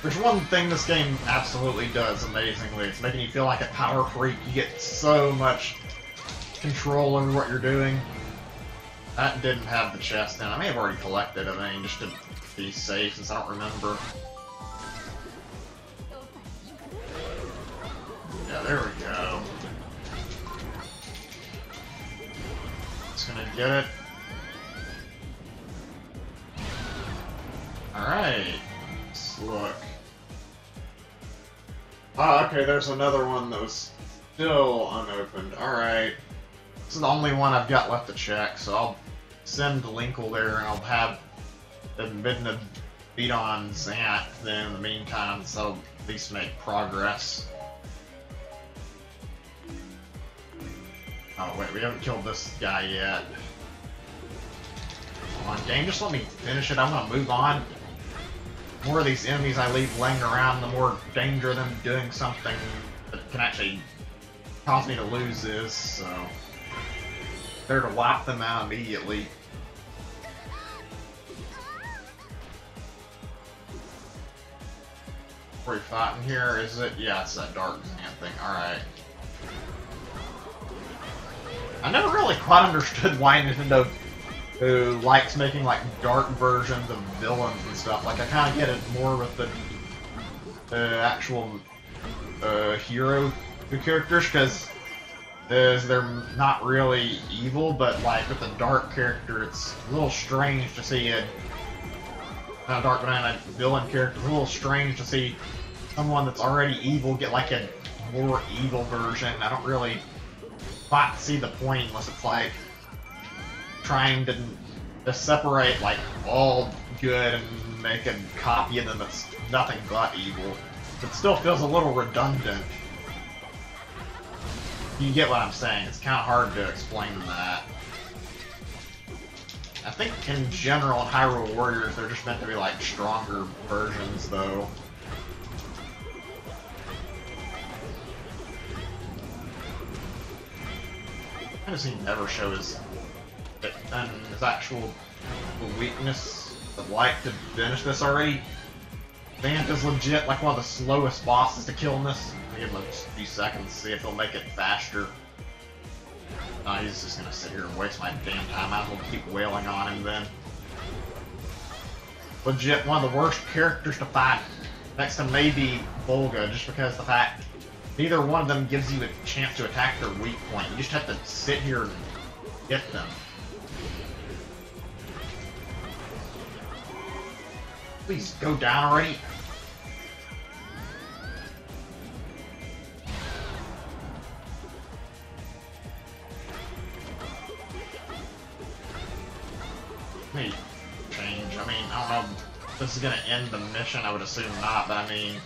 There's one thing this game absolutely does amazingly. It's making you feel like a power freak. You get so much control over what you're doing. That didn't have the chest in. I may have already collected it, I mean, just to be safe since I don't remember. Yeah, there we go. Just gonna get it. Alright. Let's look. Oh, okay, there's another one that was still unopened. Alright. This is the only one I've got left to check, so I'll send Linkle there and I'll have Midna beat on Zant then in the meantime, so I'll at least make progress. Oh wait, we haven't killed this guy yet. Come on, game, just let me finish it. I'm gonna move on. The more of these enemies I leave laying around, the more danger of them doing something that can actually cause me to lose this, so better to wipe them out immediately. Where we fighting here, is it? Yeah, it's that dark Zant thing. Alright. I never really quite understood why Nintendo, who likes making like dark versions of villains and stuff, like I kind of get it more with the actual hero characters, because they're not really evil, but like with the dark character, it's a little strange to see a villain character. It's a little strange to see someone that's already evil get like a more evil version. I don't really quite see the point unless it's like trying to separate like all good and make a copy of them that's nothing but evil. It still feels a little redundant. You get what I'm saying. It's kind of hard to explain that. I think in general in Hyrule Warriors they're just meant to be like stronger versions though. Why does he never show his actual weakness? I'd like to finish this already. Vant is legit like one of the slowest bosses to kill in this. I'll give him a few seconds to see if he'll make it faster. He's just gonna sit here and waste my damn time. I might as well keep wailing on him then. Legit one of the worst characters to fight next to maybe Volga, just because the fact neither one of them gives you a chance to attack their weak point. You just have to sit here and hit them. Please go down already. Let me change. I mean, I don't know if this is gonna end the mission. I would assume not, but I mean,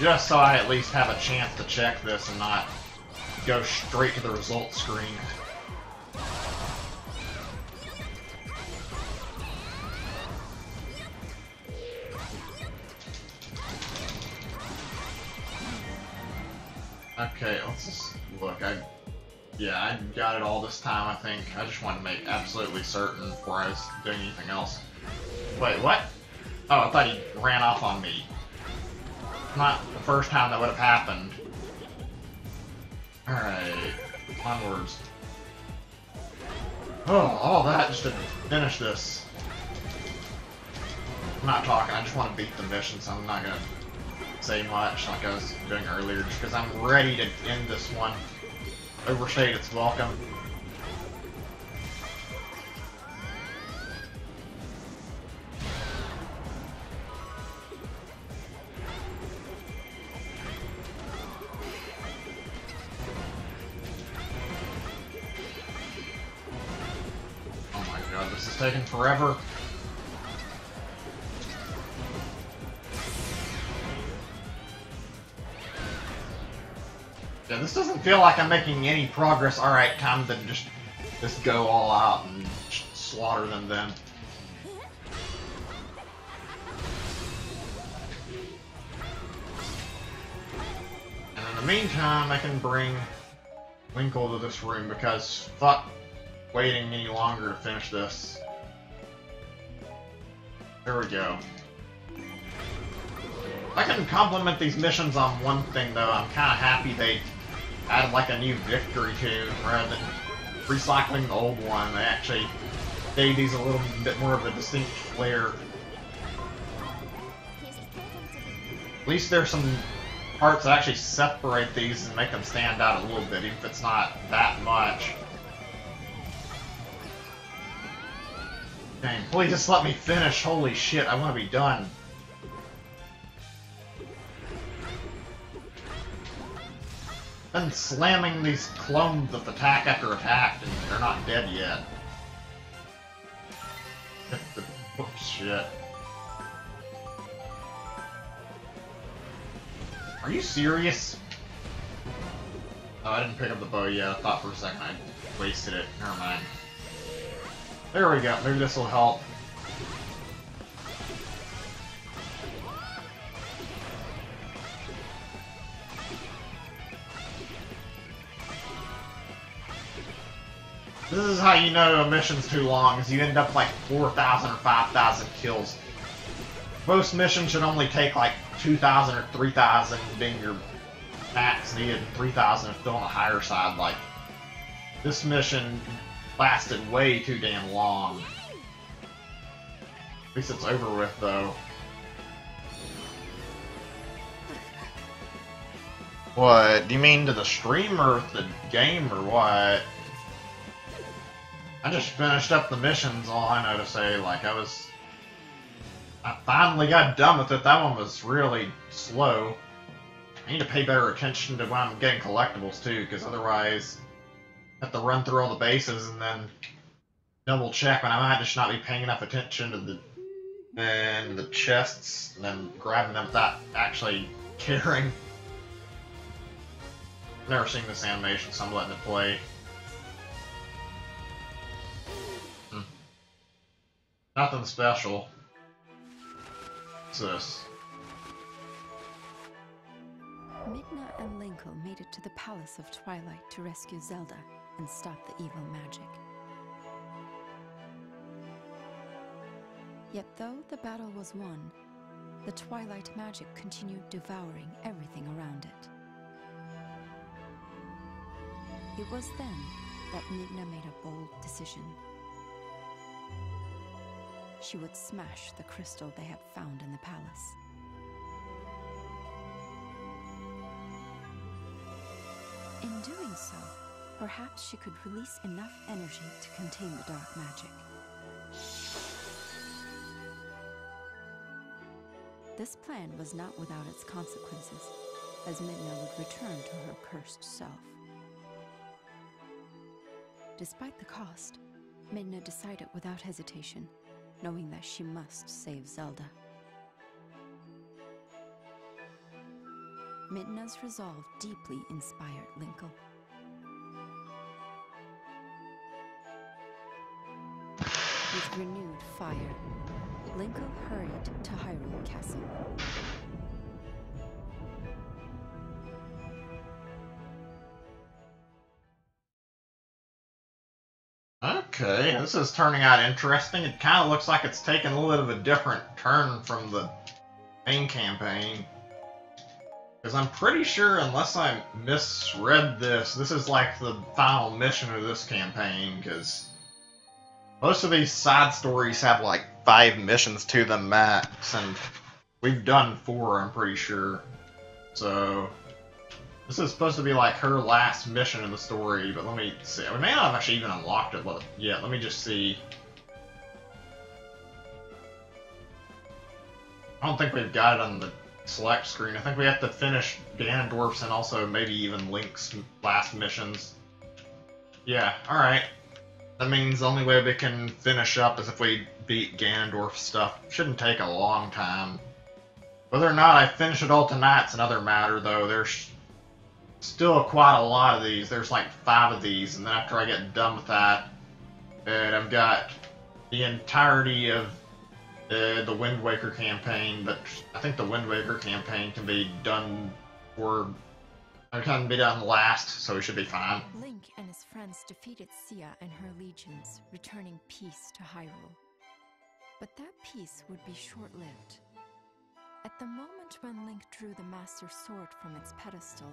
just so I at least have a chance to check this and not go straight to the results screen. Okay, let's just look. Yeah, I got it all this time, I think. I just wanted to make absolutely certain before I was doing anything else. Wait, what? Oh, I thought he ran off on me. Not the first time that would have happened. Alright, onwards. Oh, all that just to finish this. I'm not talking, I just want to beat the mission, so I'm not gonna say much like I was doing earlier, just because I'm ready to end this one. Overstayed its welcome. Oh my god, this is taking forever. Yeah, this doesn't feel like I'm making any progress. Alright, time to just go all out and slaughter them then. And in the meantime, I can bring Linkle to this room because fuck waiting any longer to finish this. There we go. I can compliment these missions on one thing though. I'm kind of happy they added like a new victory tune rather than recycling the old one. They actually gave these a little bit more of a distinct flair. At least there's some parts that actually separate these and make them stand out a little bit, even if it's not that much. Dang, please just let me finish. Holy shit, I want to be done. Been slamming these clones with attack after attack, and they're not dead yet. Oh, shit. Are you serious? Oh, I didn't pick up the bow yet. I thought for a second I wasted it. Never mind. There we go. Maybe this will help. This is how you know a mission's too long, is you end up like 4,000 or 5,000 kills. Most missions should only take like 2,000 or 3,000 being your max needed, and 3,000 is still on the higher side. Like, this mission lasted way too damn long. At least it's over with, though. What? Do you mean to the stream or the game or what? I just finished up the missions, all I know to say. Like, I finally got done with it. That one was really slow. I need to pay better attention to when I'm getting collectibles, too, because otherwise I have to run through all the bases and then double check when I might just not be paying enough attention to the chests and then grabbing them without actually caring. I've never seen this animation, so I'm letting it play. Nothing special. What's this? Midna and Linkle made it to the Palace of Twilight to rescue Zelda and stop the evil magic. Yet though the battle was won, the Twilight magic continued devouring everything around it. It was then that Midna made a bold decision. She would smash the crystal they had found in the palace. In doing so, perhaps she could release enough energy to contain the dark magic. This plan was not without its consequences, as Midna would return to her cursed self. Despite the cost, Midna decided without hesitation, knowing that she must save Zelda. Midna's resolve deeply inspired Linkle. With renewed fire, Linkle hurried to Hyrule Castle. Okay, this is turning out interesting. It kind of looks like it's taking a little bit of a different turn from the main campaign. Because I'm pretty sure, unless I misread this, this is like the final mission of this campaign, because most of these side stories have like 5 missions to them max, and we've done 4, I'm pretty sure. So, this is supposed to be like her last mission in the story, but let me see. We may not have actually even unlocked it yet. Let me just see. I don't think we've got it on the select screen. I think we have to finish Ganondorf's and also maybe even Link's last missions. Yeah, alright. That means the only way we can finish up is if we beat Ganondorf stuff. Shouldn't take a long time. Whether or not I finish it all tonight's another matter, though. There's still quite a lot of these. There's like 5 of these, and then after I get done with that, and I've got the entirety of the Wind Waker campaign, but I think the Wind Waker campaign can be done last, so we should be fine. Link and his friends defeated Sia and her legions, returning peace to Hyrule. But that peace would be short-lived. At the moment when Link drew the Master Sword from its pedestal,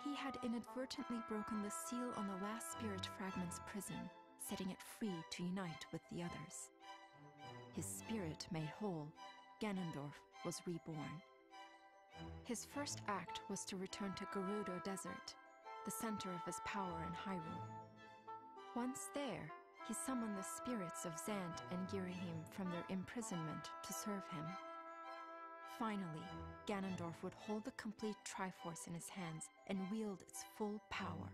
he had inadvertently broken the seal on the last Spirit Fragment's prison, setting it free to unite with the others. His spirit made whole, Ganondorf was reborn. His first act was to return to Gerudo Desert, the center of his power in Hyrule. Once there, he summoned the spirits of Zant and Girahim from their imprisonment to serve him. Finally, Ganondorf would hold the complete Triforce in his hands and wield its full power.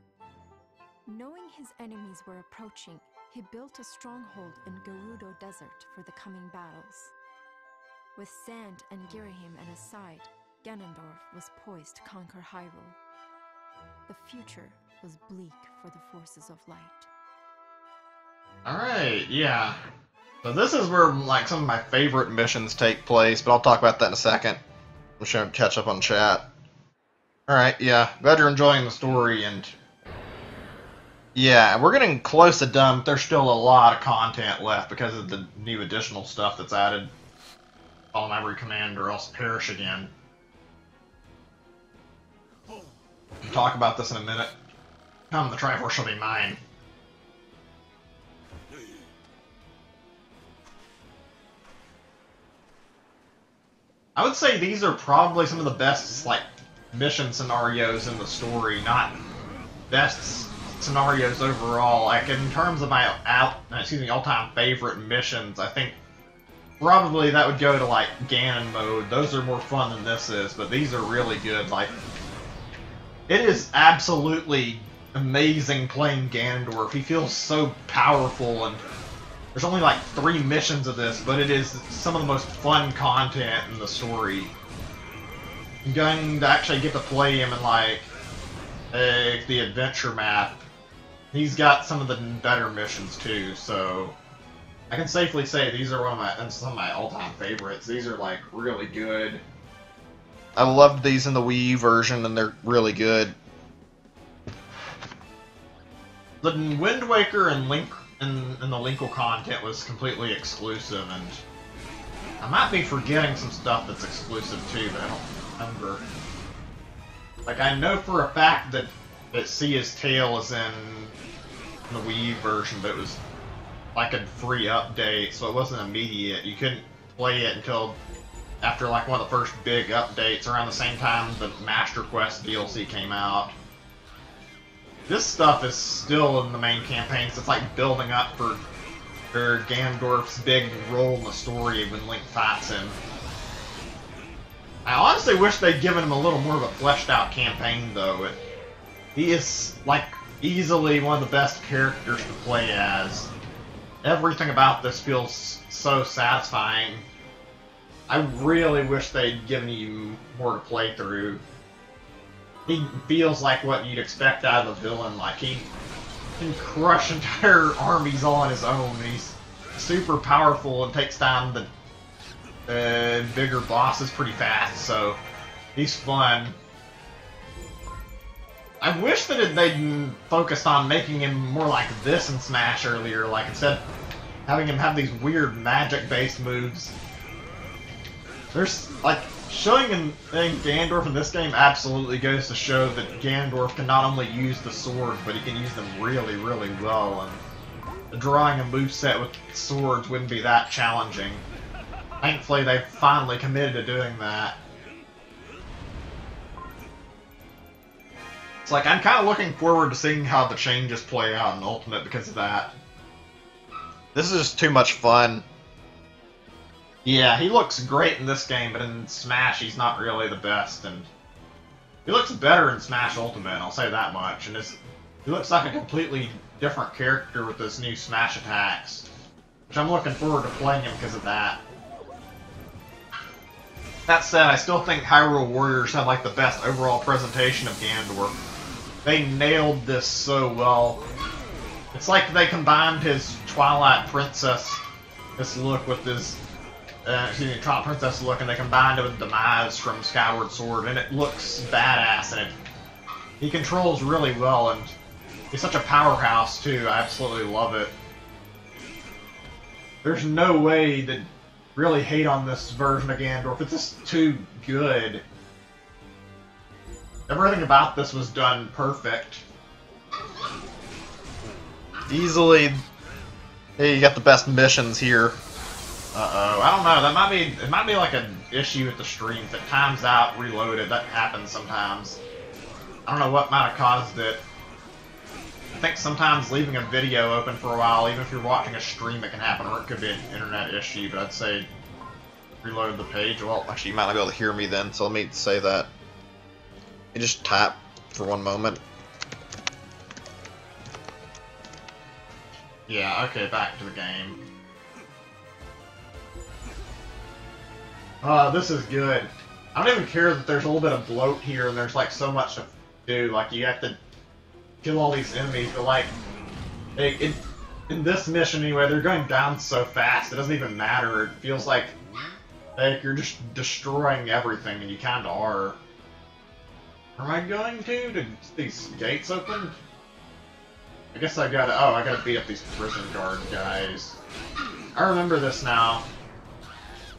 Knowing his enemies were approaching, he built a stronghold in Gerudo Desert for the coming battles. With Zant and Girahim at his side, Ganondorf was poised to conquer Hyrule. The future was bleak for the forces of light. Alright, yeah. So this is where like some of my favorite missions take place, but I'll talk about that in a second. I'm just gonna catch up on chat. Alright, yeah. Glad you're enjoying the story, and yeah, we're getting close to done, but there's still a lot of content left because of the new additional stuff that's added. Follow every command or else perish again. We'll talk about this in a minute. Come, the Triforce shall be mine. I would say these are probably some of the best, like, mission scenarios in the story, not best scenarios overall. Like, in terms of my all-time favorite missions, I think probably that would go to, like, Ganon mode. Those are more fun than this is, but these are really good. Like, it is absolutely amazing playing Ganondorf. He feels so powerful, and there's only like 3 missions of this, but it is some of the most fun content in the story. I'm going to actually get to play him in like the adventure map. He's got some of the better missions too, so I can safely say these are some of my all-time favorites. These are like really good. I loved these in the Wii U version, and they're really good. The Wind Waker and Link and the Linkle content was completely exclusive, and I might be forgetting some stuff that's exclusive too, but I don't remember. Like, I know for a fact that Sia's Tail is in the Wii U version, but it was like a free update, so it wasn't immediate. You couldn't play it until after like one of the first big updates, around the same time the Master Quest DLC came out. This stuff is still in the main campaign, so it's like building up for Ganondorf's big role in the story when Link fights him. I honestly wish they'd given him a little more of a fleshed out campaign, though. He is, like, easily one of the best characters to play as. Everything about this feels so satisfying. I really wish they'd given you more to play through. He feels like what you'd expect out of a villain. Like, he can crush entire armies all on his own. He's super powerful and takes down the bigger bosses pretty fast, so he's fun. I wish that they'd focused on making him more like this in Smash earlier, like instead having him have these weird magic-based moves. There's, like, showing him Ganondorf in this game absolutely goes to show that Ganondorf can not only use the swords, but he can use them really, really well, and drawing a moveset with swords wouldn't be that challenging. Thankfully, they've finally committed to doing that. It's like, I'm kind of looking forward to seeing how the changes play out in Ultimate because of that. This is just too much fun. Yeah, he looks great in this game, but in Smash, he's not really the best, and he looks better in Smash Ultimate, I'll say that much, and he looks like a completely different character with his new Smash attacks, which I'm looking forward to playing him because of that. That said, I still think Hyrule Warriors had like the best overall presentation of Ganondorf. They nailed this so well. It's like they combined his Twilight Princess this look with his Twilight Princess look, and they combined it with Demise from Skyward Sword, and it looks badass, and he controls really well, and he's such a powerhouse too. I absolutely love it. There's no way to really hate on this version of Ganondorf. It's just too good. Everything about this was done perfect. Easily, hey, you got the best missions here. Uh-oh, I don't know, it might be like an issue with the stream. If it times out, reloaded, that happens sometimes. I don't know what might have caused it. I think sometimes leaving a video open for a while, even if you're watching a stream, it can happen, or it could be an internet issue, but I'd say reload the page. Well, actually, you might not be able to hear me then, so let me say that. You just tap for one moment. Yeah, okay, back to the game. This is good. I don't even care that there's a little bit of bloat here and there's like so much to do. Like, you have to kill all these enemies, but like, in this mission anyway, they're going down so fast, it doesn't even matter. It feels like you're just destroying everything, and you kinda are. Am I going to these gates open? I guess I gotta beat up these prison guard guys. I remember this now.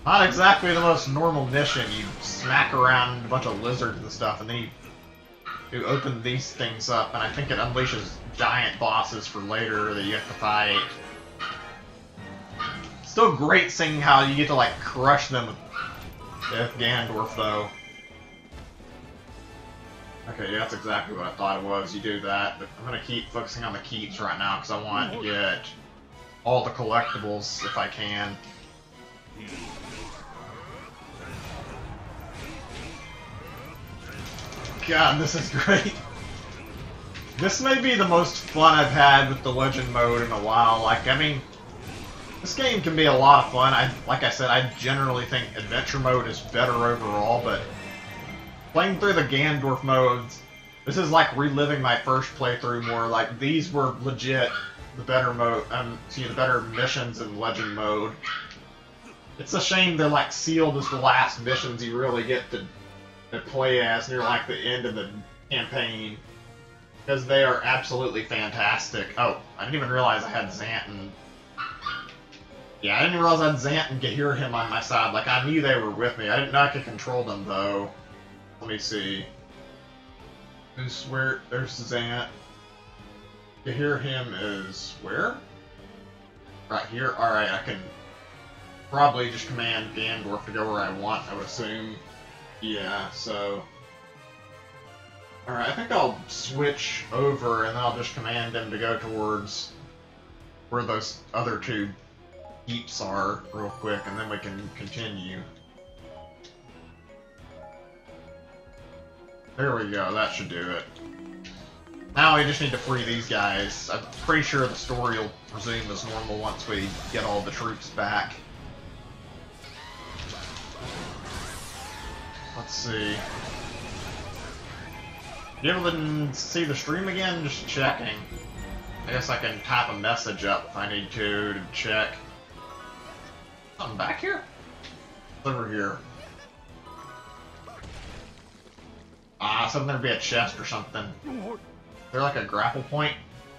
Not exactly the most normal mission. You smack around a bunch of lizards and stuff, and then you open these things up, and I think it unleashes giant bosses for later that you have to fight. Still great seeing how you get to like crush them with Ganondorf, though. Okay, yeah, that's exactly what I thought it was. You do that, but I'm gonna keep focusing on the keeps right now because I want to get all the collectibles if I can. God, this is great. This may be the most fun I've had with the Legend mode in a while. Like, I mean, this game can be a lot of fun. Like I said, I generally think Adventure mode is better overall, but playing through the Ganondorf modes, this is like reliving my first playthrough more. Like, these were legit the better mode, the better missions in Legend mode. It's a shame they're like sealed as the last missions you really get to play as near like the end of the campaign, because they are absolutely fantastic. Oh, I didn't even realize I had Zant and... Yeah, I didn't realize I had Zant and Gahirhim on my side. Like, I knew they were with me. I didn't know I could control them, though. Let me see. Who's where? There's Zant. Gahirhim is where? Right here? Alright, I can probably just command Ganondorf to go where I want, I would assume. Yeah, so... Alright, I think I'll switch over and then I'll just command him to go towards where those other two heaps are real quick, and then we can continue. There we go, that should do it. Now we just need to free these guys. I'm pretty sure the story will resume as normal once we get all the troops back. Let's see. You able to see the stream again? Just checking. I guess I can type a message up if I need to check. Something back here? It's over here. Something there'd be a chest or something. Is there like a grapple point?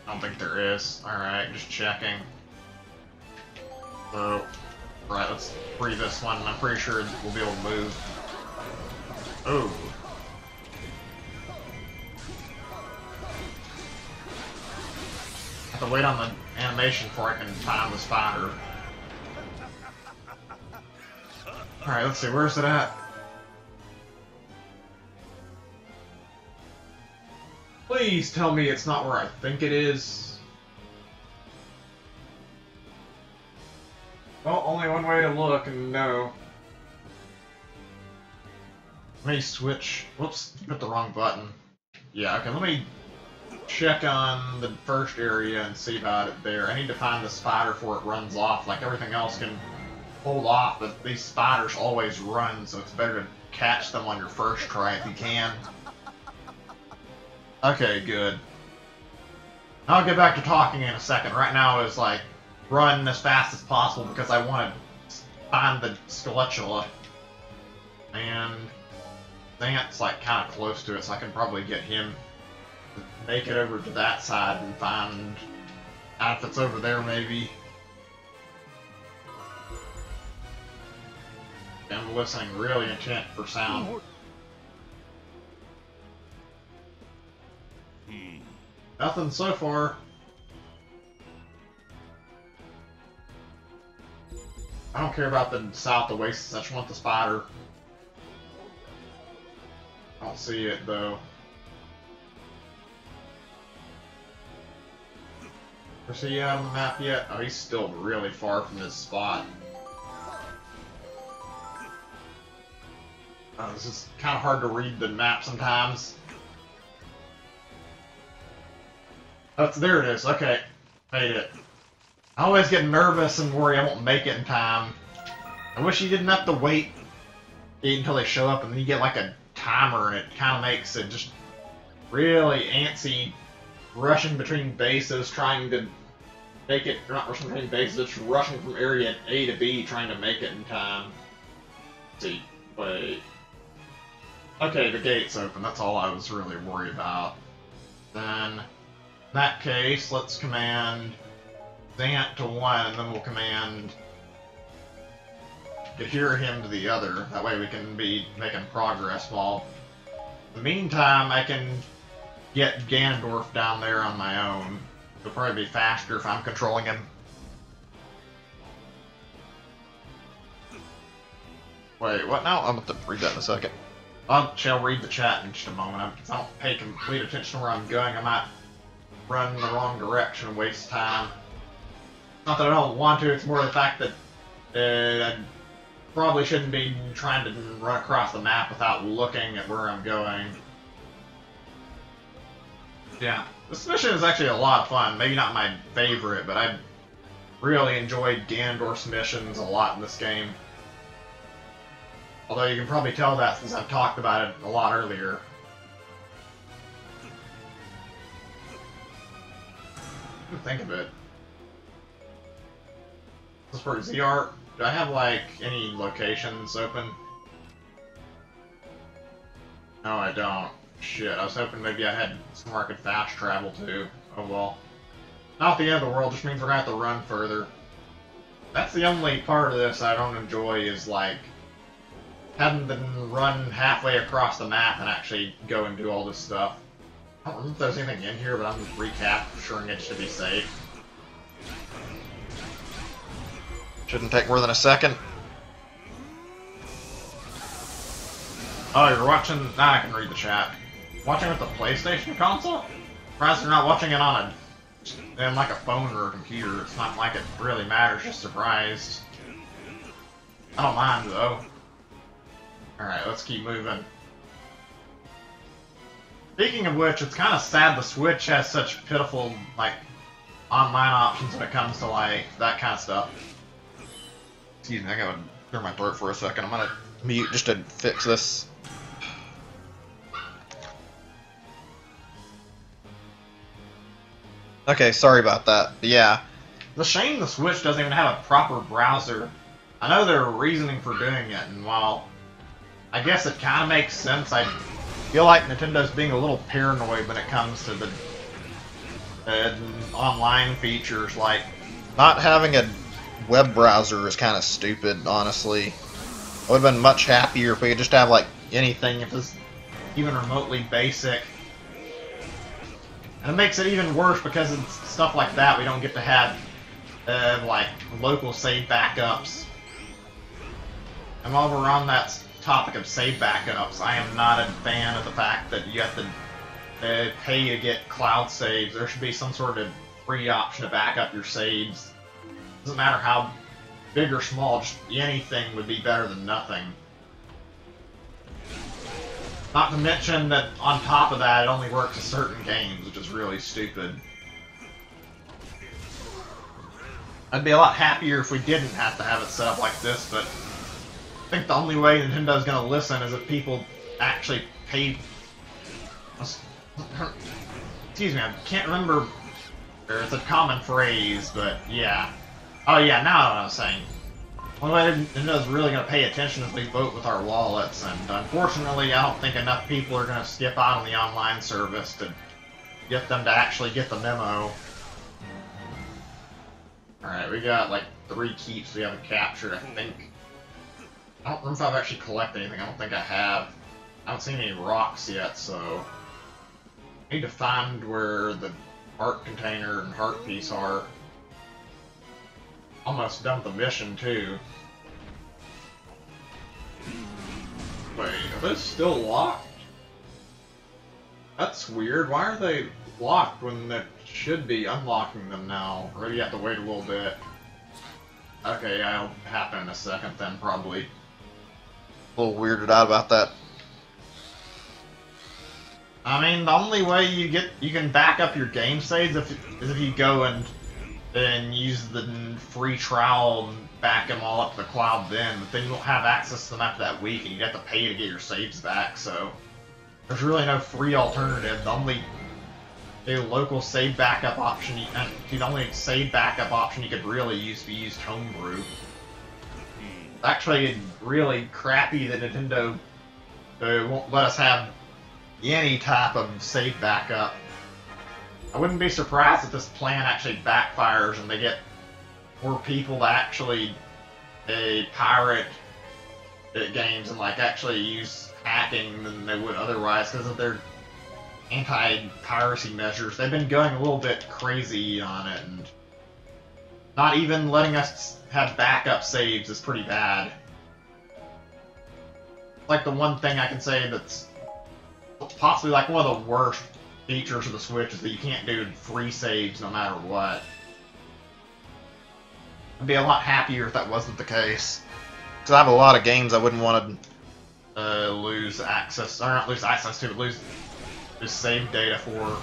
I don't think there is. Alright, just checking. So, right, let's free this one. I'm pretty sure we'll be able to move. Oh. I have to wait on the animation before I can find the spider. Alright, let's see, where's it at? Please tell me it's not where I think it is. Well, only one way to look and know. Let me switch. Whoops, hit the wrong button. Yeah, okay, let me check on the first area and see about it there. I need to find the spider before it runs off. Like, everything else can hold off, but these spiders always run, so it's better to catch them on your first try if you can. Okay, good. I'll get back to talking in a second. Right now is like, run as fast as possible because I want to find the Skeletula. And Zant's like kind of close to it, so I can probably get him to make it over to that side and find out if it's over there maybe. I'm listening really intent for sound. Nothing so far. I don't care about the South Oasis, I just want the spider. I don't see it though. Is he on the map yet? Oh, he's still really far from this spot. Oh, this is kind of hard to read the map sometimes. Oh, there it is. Okay. Made it. I always get nervous and worry I won't make it in time. I wish you didn't have to wait until they show up and then you get like a timer and it kind of makes it just really antsy, rushing between bases, trying to make it, not rushing between bases, just rushing from area A to B, trying to make it in time. Let's see, wait. Okay, the gate's open, that's all I was really worried about. Then, in that case, let's command Zant to one, and then we'll command Gahirhim to the other. That way we can be making progress while... In the meantime, I can get Ganondorf down there on my own. It'll probably be faster if I'm controlling him. Wait, what now? I'm going to read that in a second. I shall read the chat in just a moment. I don't pay complete attention to where I'm going. I might run in the wrong direction and waste time. Not that I don't want to, it's more the fact that I probably shouldn't be trying to run across the map without looking at where I'm going. Yeah, this mission is actually a lot of fun. Maybe not my favorite, but I really enjoyed Ganondorf's missions a lot in this game. Although you can probably tell that since I've talked about it a lot earlier. Think of it. This is for ZR. Do I have, like, any locations open? No, I don't. Shit, I was hoping maybe I had somewhere I could fast travel to. Oh well. Not the end of the world, just means we're gonna have to run further. That's the only part of this I don't enjoy is, like, having to run halfway across the map and actually go and do all this stuff. I don't remember if there's anything in here, but I'm just recapturing it to be safe. Shouldn't take more than a second. Oh, you're watching... Nah, I can read the chat. Watching with the PlayStation console? Surprised you're not watching it on like a phone or a computer. It's not like it really matters, just surprised. I don't mind, though. Alright, let's keep moving. Speaking of which, it's kind of sad the Switch has such pitiful, like, online options when it comes to, like, that kind of stuff. Excuse me, I gotta clear my throat for a second. I'm gonna mute just to fix this. Okay, sorry about that. But yeah. It's a shame the Switch doesn't even have a proper browser. I know their reasoning for doing it, and while I guess it kind of makes sense, I feel like Nintendo's being a little paranoid when it comes to the online features. Like, not having a web browser is kind of stupid, honestly. I would have been much happier if we could just have, like, anything, if it's even remotely basic. And it makes it even worse because it's stuff like that we don't get to have, like, local save backups. And while we're on that topic of save backups, I am not a fan of the fact that you have to pay to get cloud saves. There should be some sort of free option to back up your saves. Doesn't matter how big or small, just anything would be better than nothing. Not to mention that on top of that, it only works with certain games, which is really stupid. I'd be a lot happier if we didn't have to have it set up like this, but I think the only way Nintendo's gonna listen is if people actually pay... Excuse me, I can't remember... It's a common phrase, but yeah. Oh yeah, now I know what I was saying. The only way Nintendo's really going to pay attention is we vote with our wallets, and unfortunately I don't think enough people are going to skip out on the online service to get them to actually get the memo. Alright, we got like 3 keeps we haven't captured, I think. I don't remember if I've actually collected anything, I don't think I have. I haven't seen any rocks yet, so... I need to find where the heart container and heart piece are. Almost done with the mission, too. Wait, are those still locked? That's weird. Why are they locked when they should be unlocking them now? Or you have to wait a little bit. Okay, yeah, it'll happen in a second then, probably. A little weirded out about that. I mean, the only way you can back up your game saves is if you go and use the free trial and back them all up to the cloud then, but then you won't have access to them after that week, and you have to pay to get your saves back, so there's really no free alternative. The only local save backup option, the only save backup option you could really use to use Homebrew. It's actually really crappy that Nintendo won't let us have any type of save backup. I wouldn't be surprised if this plan actually backfires and they get more people to actually pirate games and like actually use hacking than they would otherwise because of their anti-piracy measures. They've been going a little bit crazy on it, and not even letting us have backup saves is pretty bad. Like the one thing I can say that's possibly like one of the worst features of the Switch is that you can't do free saves no matter what. I'd be a lot happier if that wasn't the case. Because I have a lot of games I wouldn't want to lose access, or not lose access to, but lose save data for.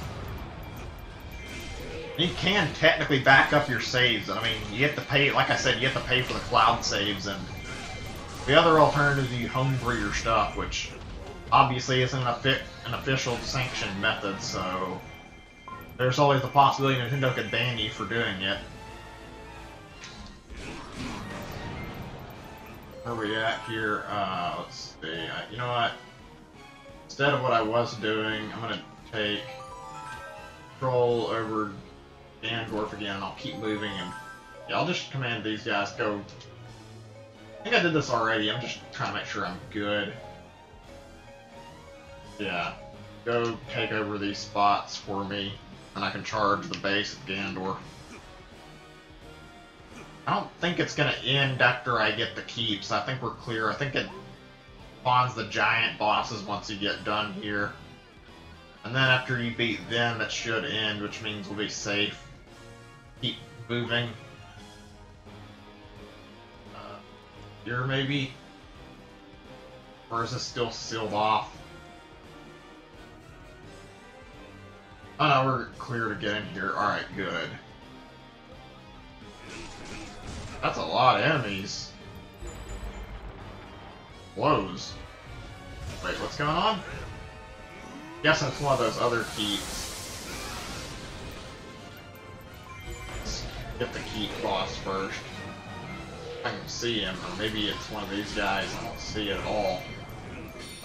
You can technically back up your saves. I mean, you have to pay, like I said, you have to pay for the cloud saves, and the other alternative is you homebrew your stuff, which obviously isn't an official sanctioned method, so there's always the possibility Nintendo could ban you for doing it. Where are we at here? Let's see. You know what? Instead of what I was doing, I'm gonna take control over Ganondorf again, and I'll keep moving, and yeah, I'll just command these guys to go. I think I did this already. I'm just trying to make sure I'm good. Yeah, go take over these spots for me, and I can charge the base of Ganondorf. I don't think it's gonna end after I get the keeps. I think we're clear. I think it spawns the giant bosses once you get done here. And then after you beat them, it should end, which means we'll be safe. Keep moving. Here, maybe? Or is this still sealed off? Oh no, we're clear to get in here. Alright, good. That's a lot of enemies. Blows. Wait, what's going on? Guessing it's one of those other keeps. Let's get the keep boss first. I can see him, or maybe it's one of these guys. I don't see it at all.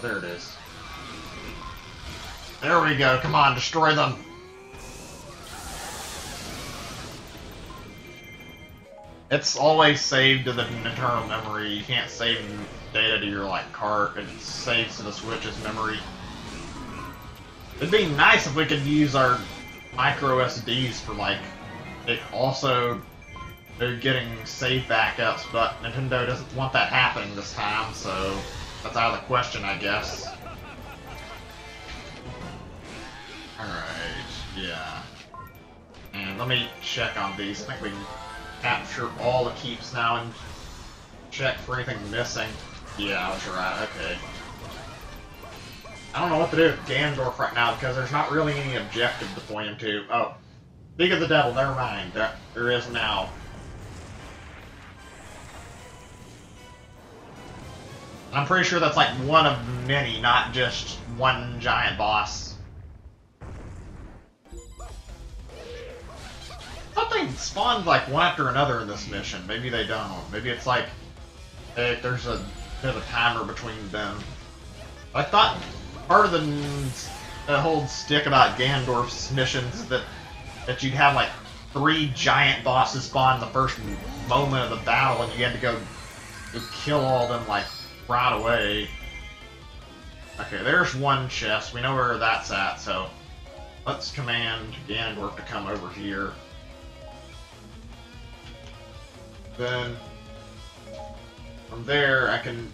There it is. There we go. Come on, destroy them. It's always saved to the internal memory. You can't save data to your cart. It saves to the Switch's memory. It'd be nice if we could use our micro SDs for it also getting save backups, but Nintendo doesn't want that happening this time, so that's out of the question, I guess. Alright, yeah. And let me check on these. I think we can capture all the keeps now and check for anything missing. Yeah, I was right, okay. I don't know what to do with Ganondorf right now because there's not really any objective to point him to. Oh, Speak of the Devil, never mind. There is now. I'm pretty sure that's one of many, not just one giant boss. I thought they spawned one after another in this mission. Maybe they don't. Maybe it's hey, there's a bit of a timer between them. I thought part of the whole stick about Ganondorf's missions is that you'd have 3 giant bosses spawn the first moment of the battle, and you had to go kill all of them right away. Okay, there's one chest. We know where that's at, so let's command Ganondorf to come over here. Then from there, I can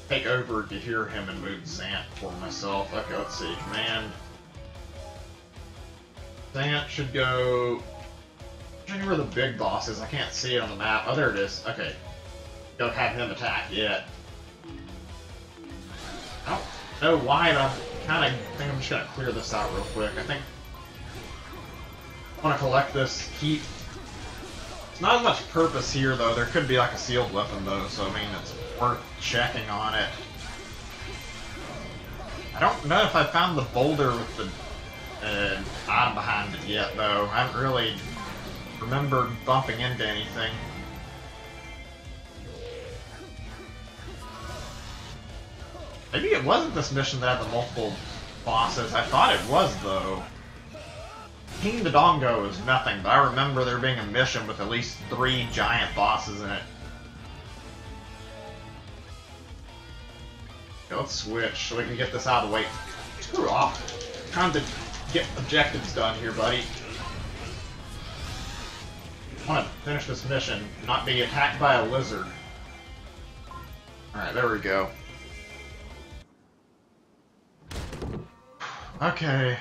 take over to hear him and move Zant for myself. Okay, let's see. Command. Zant should go. I'm trying to where the big boss is. I can't see it on the map. Oh, there it is. Okay. Don't have him attack yet. I don't know why, but I think I'm just gonna clear this out real quick. I think I want to collect this keep. It's not as much purpose here, though. There could be a sealed weapon, though, so I mean, it's worth checking on it. I don't know if I found the boulder with the item behind it yet, though. I haven't really remembered bumping into anything. Maybe it wasn't this mission that had the multiple bosses. I thought it was, though. King Dodongo is nothing, but I remember there being a mission with at least 3 giant bosses in it. Okay, let's switch so we can get this out of the way. Screw off. I'm trying to get objectives done here, buddy. I want to finish this mission, not be attacked by a lizard. Alright, there we go. Okay.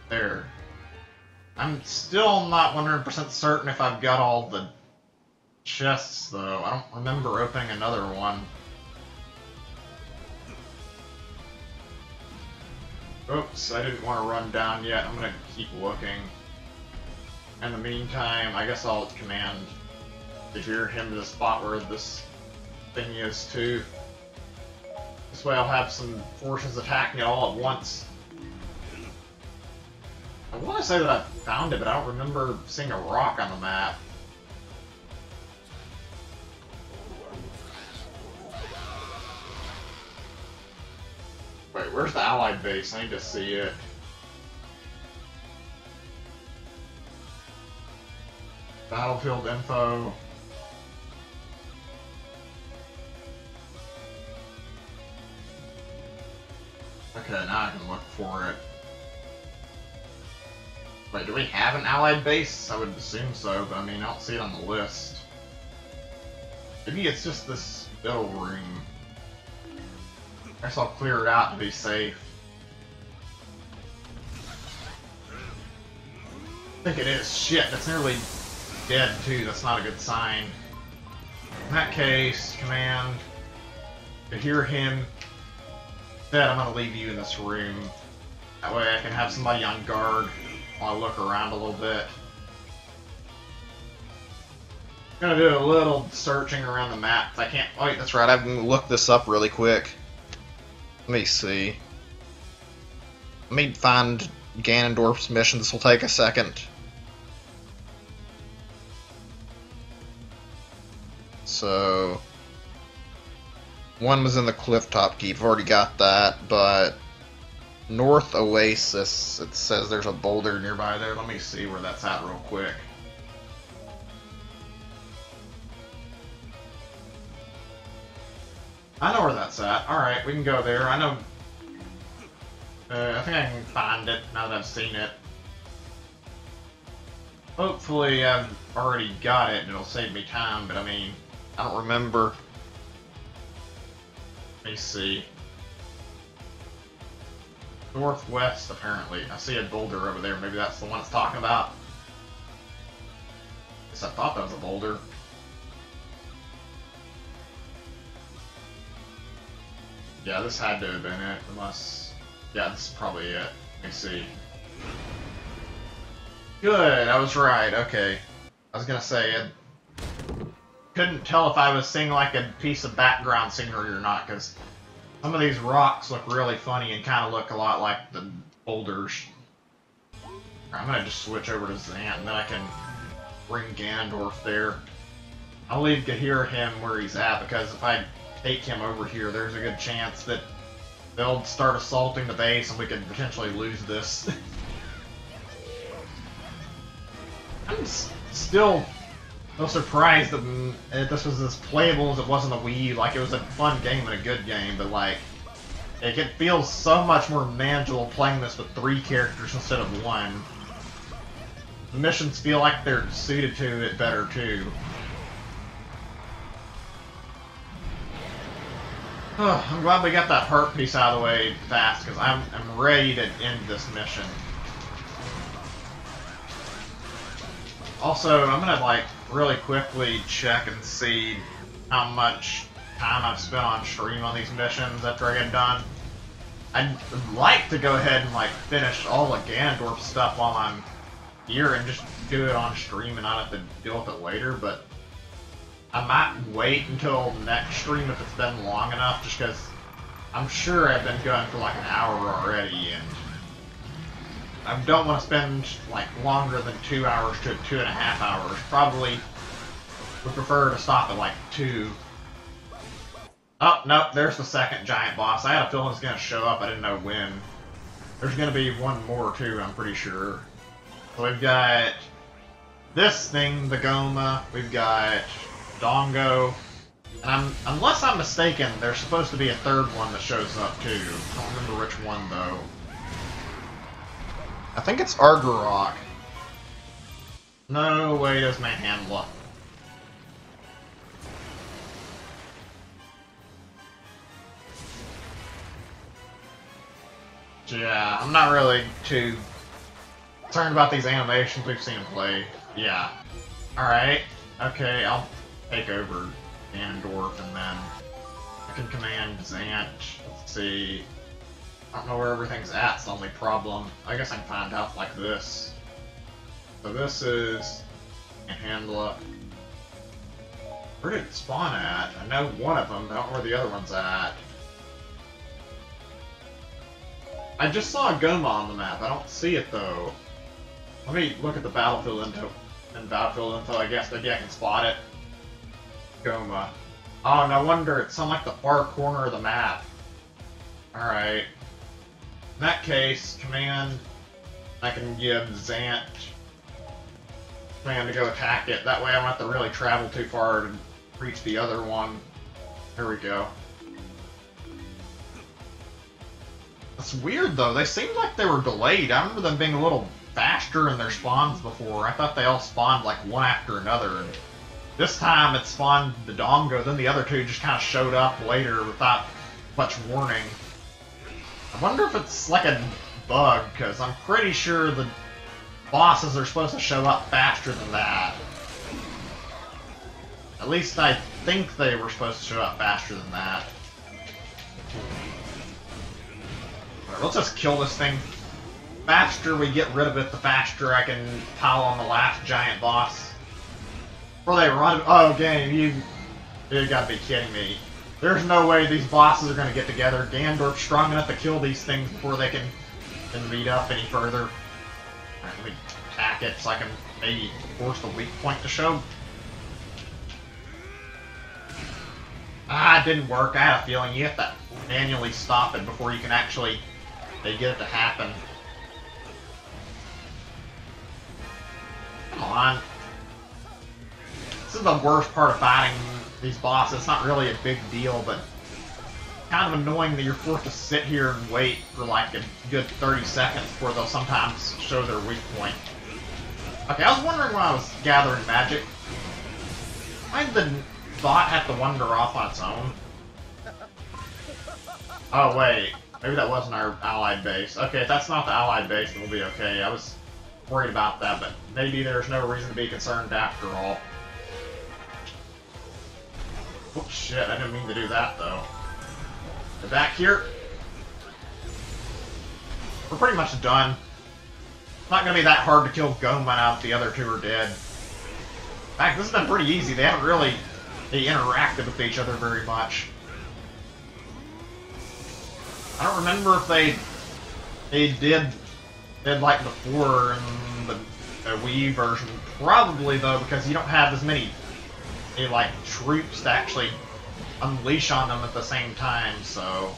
There. I'm still not 100% certain if I've got all the chests, though. I don't remember opening another one. Oops, I didn't want to run down yet. I'm gonna keep looking. In the meantime, I guess I'll command to hear him to the spot where this thing is, too. This way I'll have some forces attacking it all at once. I want to say that I found it, but I don't remember seeing a rock on the map. where's the Allied base? I need to see it. Battlefield info. Okay, now I can look for it. Wait, do we have an Allied base? I would assume so, but I mean, I don't see it on the list. Maybe it's just this middle room. I guess I'll clear it out to be safe. I think it is. Shit, that's nearly dead too. That's not a good sign. In that case, command to hear him. Instead, I'm gonna leave you in this room. That way I can have somebody on guard while I look around a little bit. I'm gonna do a little searching around the map. I can't. Oh, wait, that's right. I can look this up really quick. Let me see. Let me find Ganondorf's mission. This will take a second. So, one was in the Clifftop Keep. I've already got that, but North Oasis, it says there's a boulder nearby there. Let me see where that's at real quick. I know where that's at. Alright, we can go there. I know... I think I can find it now that I've seen it. Hopefully I've already got it and it'll save me time, but I mean, I don't remember. Let me see. Northwest, apparently. I see a boulder over there. Maybe that's the one it's talking about. I guess I thought that was a boulder. Yeah, this had to have been it, unless... Yeah, this is probably it. Let me see. Good, I was right, okay. I was gonna say, I couldn't tell if I was seeing like a piece of background scenery or not, because some of these rocks look really funny and kind of look a lot like the boulders. I'm gonna just switch over to Zant, and then I can bring Ganondorf there. I'll leave to hear him where he's at, because if I take him over here, there's a good chance that they'll start assaulting the base and we could potentially lose this. I'm still so surprised that this was as playable as it was on the Wii U. Like, it was a fun game and a good game, but like, it feels so much more manageable playing this with 3 characters instead of 1. The missions feel like they're suited to it better too. Oh, I'm glad we got that heart piece out of the way fast, because I'm ready to end this mission. Also, I'm gonna like really quickly check and see how much time I've spent on stream on these missions after I get done. I'd like to go ahead and like finish all the Ganondorf stuff while I'm here and just do it on stream and not have to deal with it later, but I might wait until next stream if it's been long enough, just because I'm sure I've been going for like an hour already, and I don't want to spend like longer than 2 hours to 2.5 hours. Probably would prefer to stop at like 2. Oh, nope, there's the second giant boss. I had a feeling it was going to show up, I didn't know when. There's going to be one more too, I'm pretty sure. So we've got this thing, the Goma, we've got Dongo, and unless I'm mistaken, there's supposed to be a third one that shows up too. I don't remember which one though. I think it's Argarok. No way, does Manhandla. Yeah, I'm not really too concerned about these animations we've seen him play. Yeah. Alright. Okay, I'll take over Ganondorf, and then I can command Zant. Let's see. I don't know where everything's at, it's the only problem. I guess I can find out like this. So this is Manhandla. Where did it spawn at? I know one of them, I don't know where the other one's at. I just saw a Goma on the map, I don't see it though. Let me look at the battlefield info. I guess maybe I can spot it. Goma. Oh, no wonder it's on like the far corner of the map. Alright. In that case, command, I can give Zant command to go attack it. That way I don't have to really travel too far to reach the other one. There we go. It's weird though, they seemed like they were delayed. I remember them being a little faster in their spawns before. I thought they all spawned like one after another. And this time it spawned the Dongo, then the other two just kind of showed up later without much warning. I wonder if it's like a bug, because I'm pretty sure the bosses are supposed to show up faster than that. At least I think they were supposed to show up faster than that. Alright, let's just kill this thing. The faster we get rid of it, the faster I can pile on the last giant boss. Before they run. Oh, game, you gotta be kidding me. There's no way these bosses are gonna get together. Ganondorf's strong enough to kill these things before they can meet up any further. Alright, let me attack it so I can maybe force the weak point to show. Ah, it didn't work. I had a feeling you have to manually stop it before you can actually get it to happen. Come on. This is the worst part of fighting these bosses. It's not really a big deal, but kind of annoying that you're forced to sit here and wait for like a good 30 seconds before they'll sometimes show their weak point. Okay, I was wondering when I was gathering magic, why did the bot have to wander off on its own? Oh wait, maybe that wasn't our allied base. Okay, if that's not the allied base, then we'll be okay. I was worried about that, but maybe there's no reason to be concerned after all. Oh shit, I didn't mean to do that though. Get back here. We're pretty much done. It's not gonna be that hard to kill Goma now that the other two are dead. In fact, this has been pretty easy. They haven't really interacted with each other very much. I don't remember if they did like before in the Wii version. Probably though, because you don't have as many like troops to actually unleash on them at the same time, so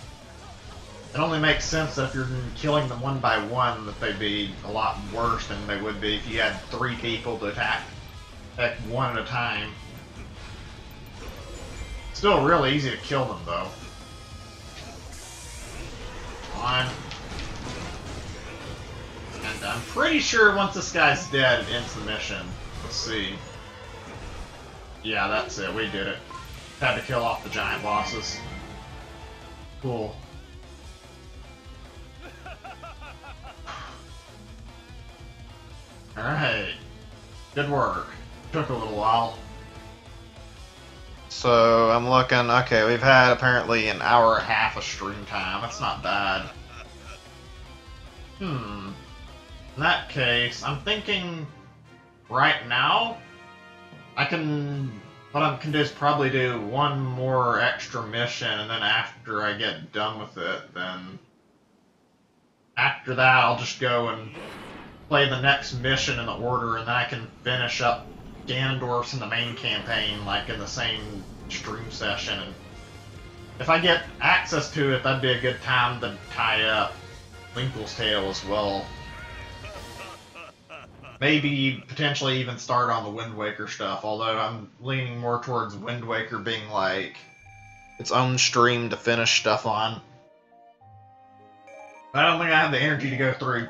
it only makes sense that if you're killing them one by one that they'd be a lot worse than they would be if you had 3 people to attack one at a time. Still really easy to kill them though. Come on. And I'm pretty sure once this guy's dead, it ends the mission. Let's see. Yeah, that's it. We did it. Had to kill off the giant bosses. Cool. Alright. Good work. Took a little while. So, I'm looking... Okay, we've had apparently an hour and a half of stream time. That's not bad. In that case, I'm thinking... Right now... What I can do is probably do one more extra mission, and then after I get done with it, then... After that, I'll just go and play the next mission in the order, and then I can finish up Ganondorf's in the main campaign, like in the same stream session. And if I get access to it, that'd be a good time to tie up Linkle's Tale as well. Maybe potentially even start on the Wind Waker stuff, although I'm leaning more towards Wind Waker being like its own stream to finish stuff on. But I don't think I have the energy to go through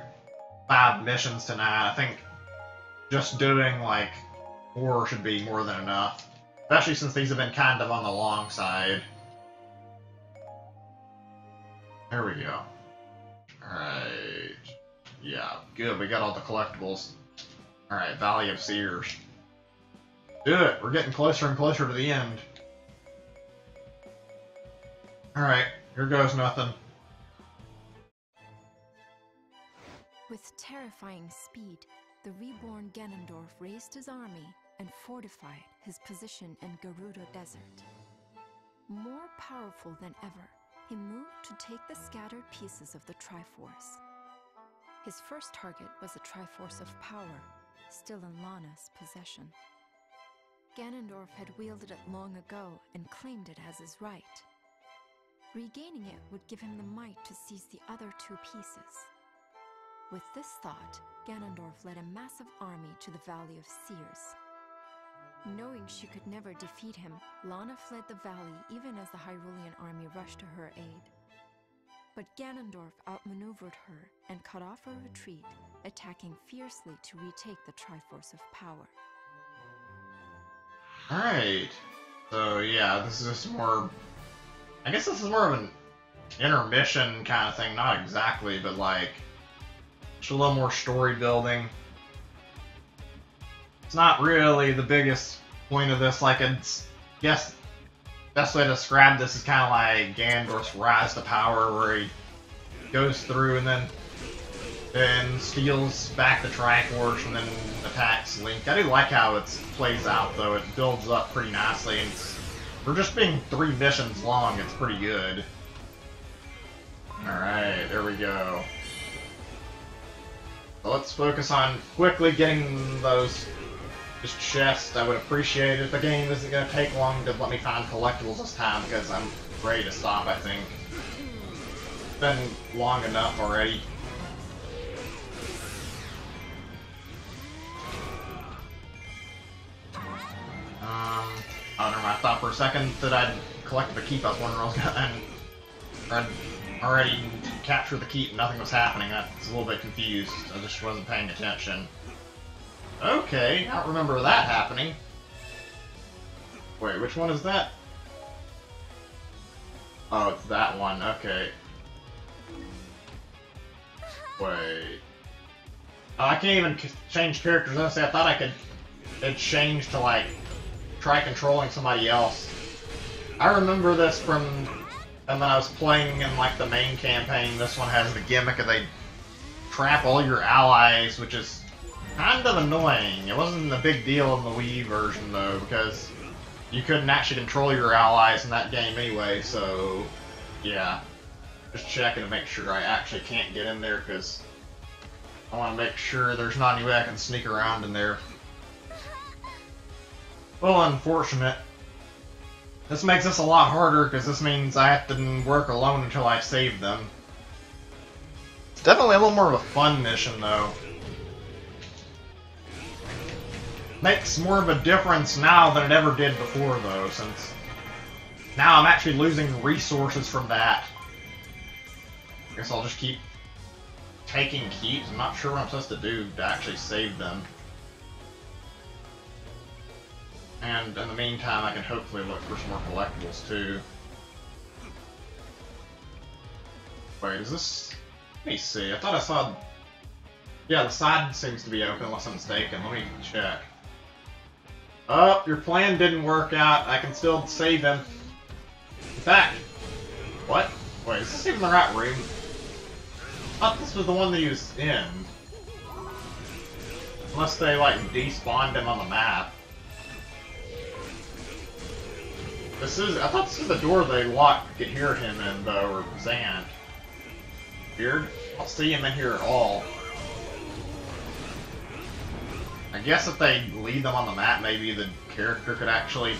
5 missions tonight. I think just doing like 4 should be more than enough. Especially since these have been kind of on the long side. There we go. Alright. Yeah, good. We got all the collectibles. Alright, Valley of Seers. Do it! We're getting closer and closer to the end. Alright, here goes nothing. With terrifying speed, the reborn Ganondorf raised his army and fortified his position in Gerudo Desert. More powerful than ever, he moved to take the scattered pieces of the Triforce. His first target was a Triforce of Power, still in Lana's possession. Ganondorf had wielded it long ago and claimed it as his right. Regaining it would give him the might to seize the other two pieces. With this thought, Ganondorf led a massive army to the Valley of Seers. Knowing she could never defeat him, Lana fled the valley even as the Hyrulean army rushed to her aid. But Ganondorf outmaneuvered her and cut off her retreat, attacking fiercely to retake the Triforce of Power. Alright. So yeah, this is just more... I guess this is more of an intermission kind of thing. Not exactly, but like... just a little more story building. It's not really the biggest point of this. Like, it's... I guess... best way to describe this is kind of like Ganondorf's rise to power, where he goes through and then steals back the Triforce and then attacks Link. I do like how it plays out, though. It builds up pretty nicely, and for just being 3 missions long, it's pretty good. Alright, there we go. So let's focus on quickly getting those just chests. I would appreciate it if the game isn't going to take long to let me find collectibles this time, because I'm ready to stop, I think. It's been long enough already. Oh, never mind. I thought for a second that I'd collected the keep. I was wondering what I was gonna... I'd already captured the keep and nothing was happening. I was a little bit confused. I just wasn't paying attention. Okay, I don't remember that happening. Wait, which one is that? Oh, it's that one. Okay. Wait. Oh, I can't even change characters. Honestly, I thought I could... it changed to, like, try controlling somebody else. I remember this from... and when I was playing in, like, the main campaign. This one has the gimmick of they trap all your allies, which is kind of annoying. It wasn't a big deal in the Wii version, though, because you couldn't actually control your allies in that game anyway, so... yeah. Just checking to make sure I actually can't get in there, because I want to make sure there's not any way I can sneak around in there. Well, unfortunate. This makes this a lot harder, because this means I have to work alone until I save them. It's definitely a little more of a fun mission, though. Makes more of a difference now than it ever did before, though, since now I'm actually losing resources from that. I guess I'll just keep taking keeps. I'm not sure what I'm supposed to do to actually save them. And in the meantime, I can hopefully look for some more collectibles, too. Wait, is this... let me see. I thought I saw... yeah, the side seems to be open, unless I'm mistaken. Let me check. Oh, your plan didn't work out. I can still save him. In fact... what? Wait, is this even the right room? I thought this was the one that he was in. Unless they, like, despawned him on the map. This is... I thought this was the door they locked to hear him in, though, or Zant. Weird. I don't see him in here at all. I guess if they leave them on the map, maybe the character could actually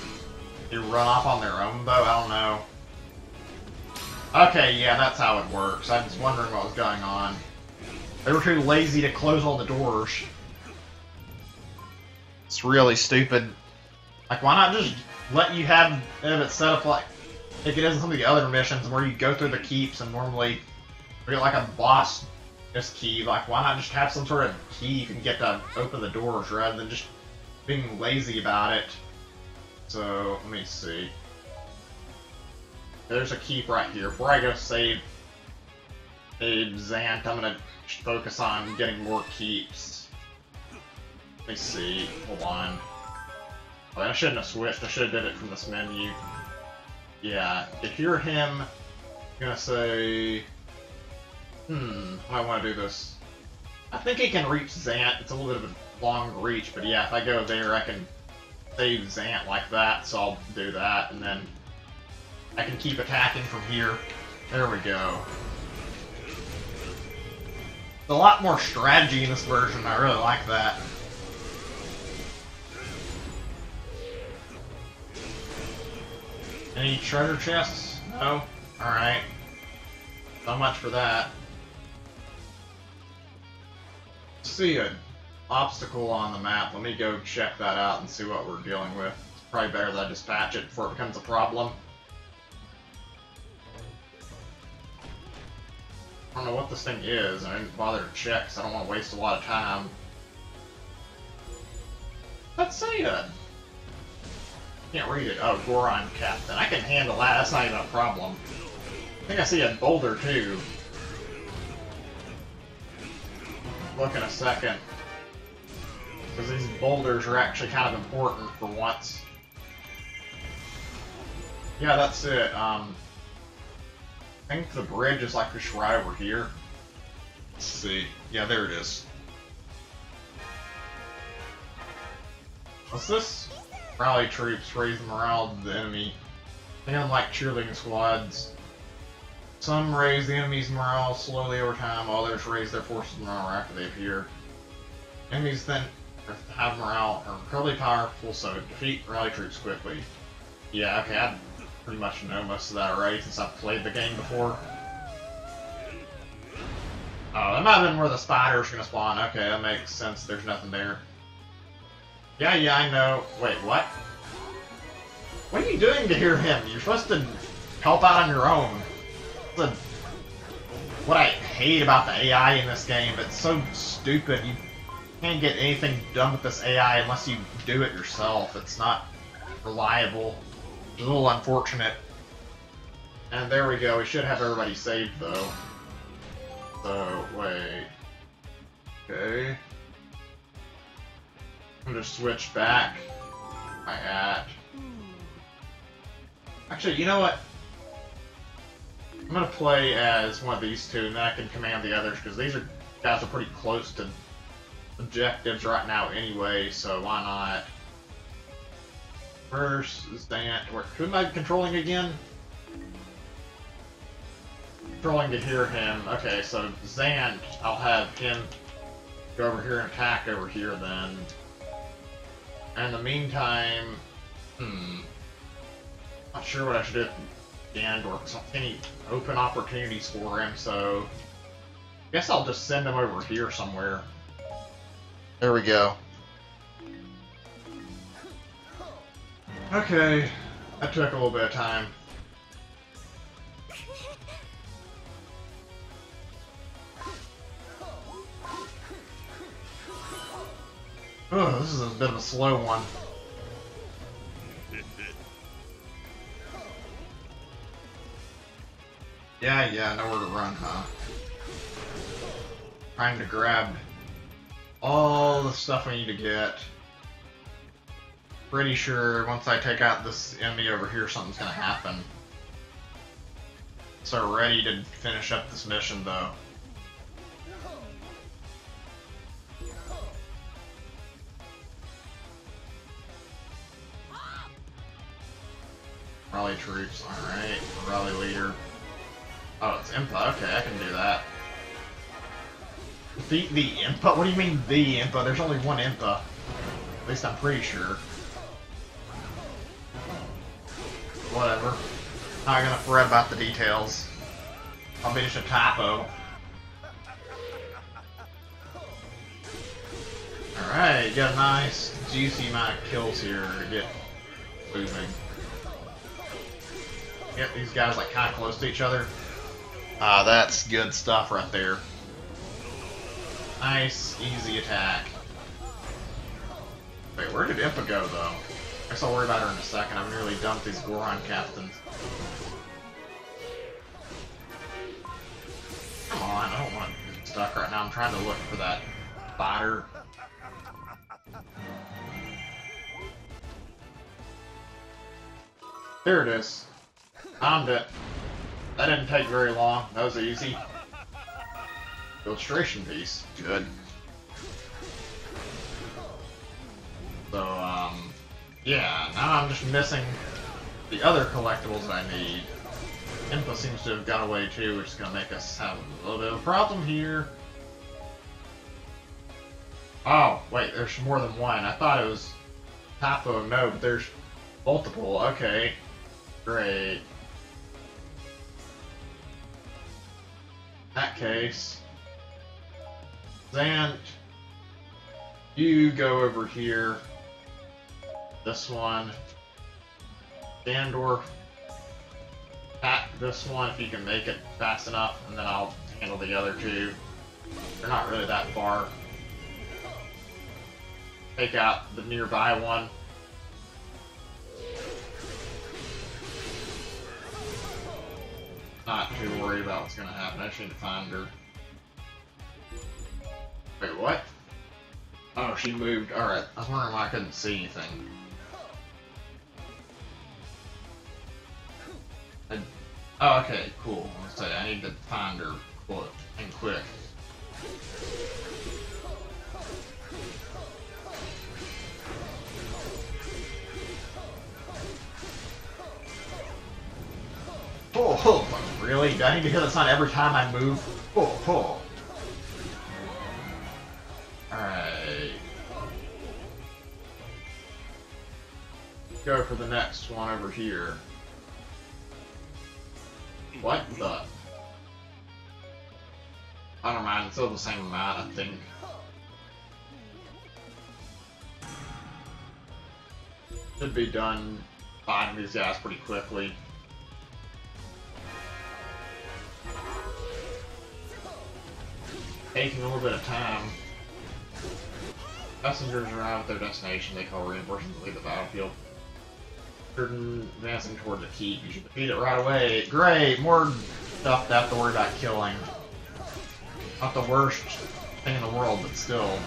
run off on their own, though. I don't know. Okay, yeah, that's how it works. I was wondering what was going on. They were too lazy to close all the doors. It's really stupid. Like, why not just let you have it set up like it is in some of the other missions where you go through the keeps and normally you get like a boss just key. Like, why not just have some sort of key you can get to open the doors rather than just being lazy about it? So, let me see. There's a keep right here. Before I go save Zant, I'm gonna focus on getting more keeps. Let me see. Hold on. Oh, I shouldn't have switched. I should have did it from this menu. Yeah. To hear him, I'm gonna say... I want to do this. I think he can reach Zant. It's a little bit of a long reach, but yeah, if I go there, I can save Zant like that, so I'll do that, and then I can keep attacking from here. There we go. There's a lot more strategy in this version. I really like that. Any treasure chests? No? Alright. So much for that. See an obstacle on the map. Let me go check that out and see what we're dealing with. It's probably better that I dispatch it before it becomes a problem. I don't know what this thing is. I didn't bother to check because I don't want to waste a lot of time. Let's say it. Can't read it. Oh, Goron Captain. I can handle that. That's not even a problem. I think I see a boulder too. Look in a second. Because these boulders are actually kind of important for once. Yeah, that's it. I think the bridge is like just right over here. Let's see. Yeah, there it is. What's this? Rally troops raise the morale of the enemy. They unlike cheerleading squads. Some raise the enemy's morale slowly over time, while others raise their forces morale after they appear. Enemies then have morale are incredibly powerful, so defeat rally troops quickly. Yeah, okay, I pretty much know most of that already since I've played the game before. Oh, that might have been where the spider's gonna spawn. Okay, that makes sense. There's nothing there. Yeah, I know. Wait, what? What are you doing to hear him? You're supposed to help out on your own. What I hate about the AI in this game, it's so stupid. You can't get anything done with this AI unless you do it yourself. It's not reliable. It's a little unfortunate. And there we go. We should have everybody saved, though. So, wait. Okay. I'm gonna switch back. My at. Actually, you know what? I'm gonna play as one of these two, and then I can command the others, because these guys are pretty close to objectives right now anyway, so why not? First is Dan. Who am I controlling again? Controlling to hear him. Okay, so Zant, I'll have him go over here and attack over here then. And in the meantime, not sure what I should do with Ganondorf. So any open opportunities for him, so I guess I'll just send him over here somewhere. There we go. Okay, that took a little bit of time. Oh, this is a bit of a slow one. Yeah, nowhere to run, huh? Trying to grab all the stuff I need to get. Pretty sure once I take out this enemy over here, something's gonna happen. So ready to finish up this mission, though. Rally troops, alright. Rally leader. Oh, it's Impa. Okay, I can do that. Defeat the Impa? What do you mean, the Impa? There's only one Impa. At least I'm pretty sure. Whatever. Not gonna fret about the details. I'll be just a typo. Alright, got a nice, juicy amount of kills here to get moving. Yep, these guys like kind of close to each other. Ah, that's good stuff right there. Nice, easy attack. Wait, where did Impa go, though? I guess I'll worry about her in a second. I've nearly dumped these Goron captains. Come on, I don't want to get stuck right now. I'm trying to look for that spider. There it is. Found it. That didn't take very long. That was easy. Illustration piece. Good. So, yeah, now I'm just missing the other collectibles that I need. Impa seems to have got away too, which is going to make us have a little bit of a problem here. Oh, wait, there's more than one. I thought it was typo. No, but there's multiple. Okay. Great. In that case, Zant, you go over here. This one. Ganondorf, attack this one if you can make it fast enough, and then I'll handle the other two. They're not really that far. Take out the nearby one. Not too worried about what's gonna happen. I just need to find her. Wait, what? Oh, she moved. Alright, I was wondering why I couldn't see anything. Oh, okay, cool. I'm gonna say I need to find her quick. Oh, really? Do I need to hear the sound every time I move? Oh. Alright. Go for the next one over here. What the? I don't mind, it's still the same amount, I think. Should be done fighting these guys pretty quickly. Taking a little bit of time. Messengers arrive at their destination, they call reinforcements to leave the battlefield. Advancing toward the keep. You should defeat it right away. Great! More stuff to have to worry about killing. Not the worst thing in the world, but still.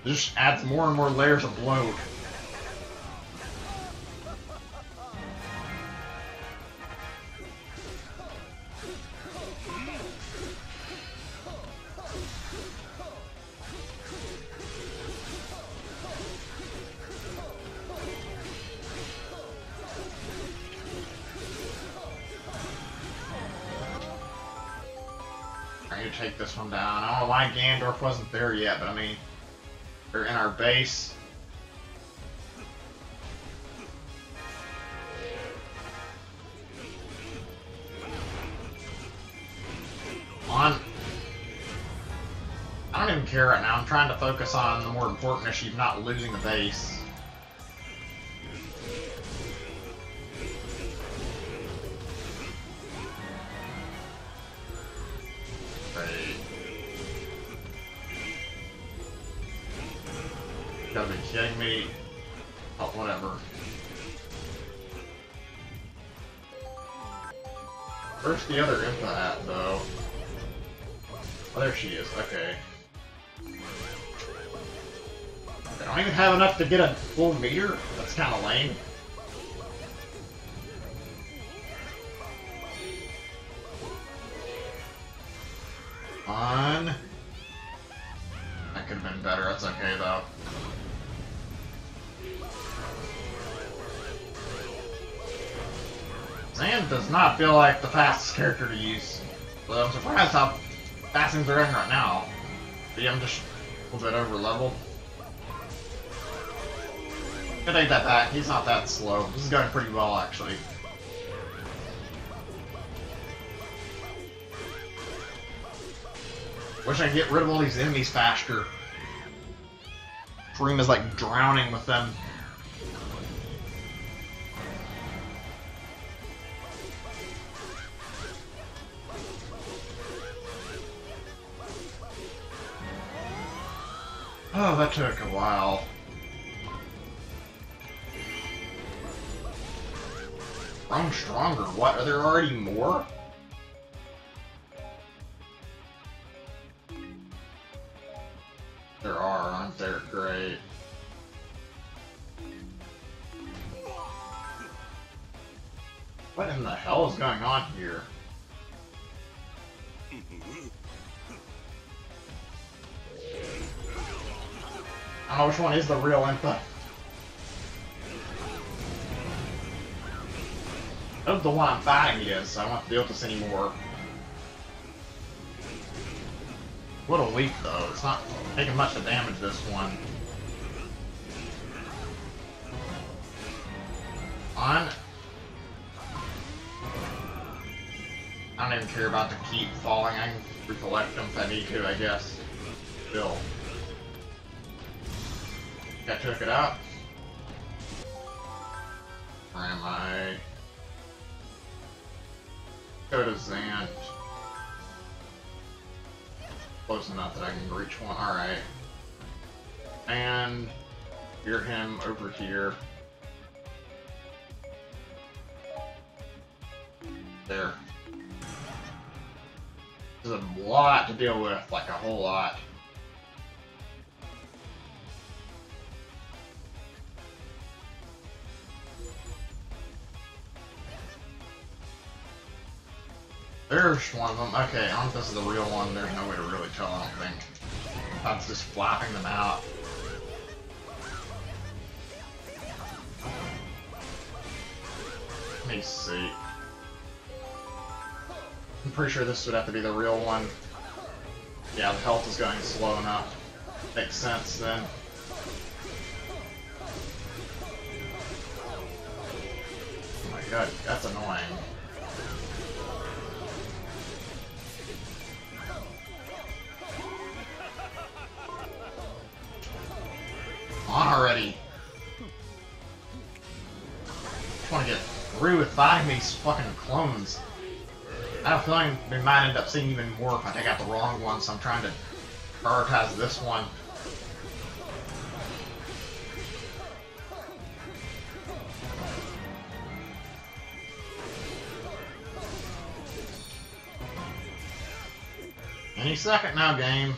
It just adds more and more layers of bloat. I need to take this one down. I don't know why Ganondorf wasn't there yet, but I mean, they're in our base. I don't even care right now. I'm trying to focus on the more important issue of not losing the base. You gotta be kidding me. Oh, whatever. Where's the other imp at, though? Oh, there she is. Okay. I don't even have enough to get a full meter? That's kind of lame. On. That could have been better. That's okay, though. Zan does not feel like the fastest character to use. But I'm surprised how fast things are going right now. But yeah, I'm just a little bit over leveled. I take that back. He's not that slow. This is going pretty well, actually. Wish I could get rid of all these enemies faster. Dream is like drowning with them. Oh, that took a while. Grown stronger? What? Are there already more? There are, aren't there? Great. What in the hell is going on here? I don't know which one is the real Impa. That's the one I'm fighting is, so I don't have to deal with this anymore. A little weak though, it's not taking much to damage this one. On. care about to keep falling. I can recollect them if I need to, I guess. Still. I took it out. Where am I? Go to Zant. Close enough that I can reach one. Alright. And hear him over here. There. There's a lot to deal with, like a whole lot. There's one of them. Okay, I don't know if this is the real one. There's no way to really tell, I don't think. I'm just flapping them out. Let me see. I'm pretty sure this would have to be the real one. Yeah, the health is going slow enough. Makes sense then. Oh my god, that's annoying. On already. I want to get through with fighting these fucking clones. I have a feeling we might end up seeing even more if I take out the wrong one, so I'm trying to prioritize this one. Any second now, game.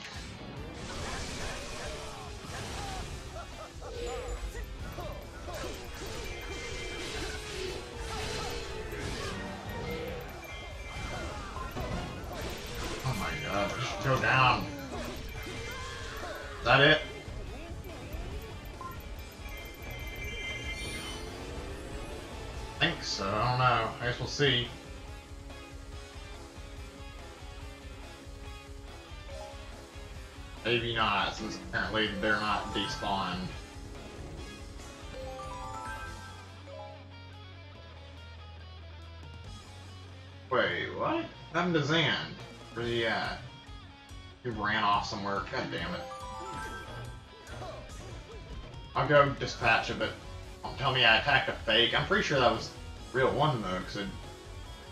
Just go down. Is that it? I think so. I don't know. I guess we'll see. Maybe not, since apparently they're not despawned. Wait, what? I'm to Zan. Where's he at? He ran off somewhere. God damn it. I'll go dispatch it, but don't tell me I attacked a fake. I'm pretty sure that was the real one though, because it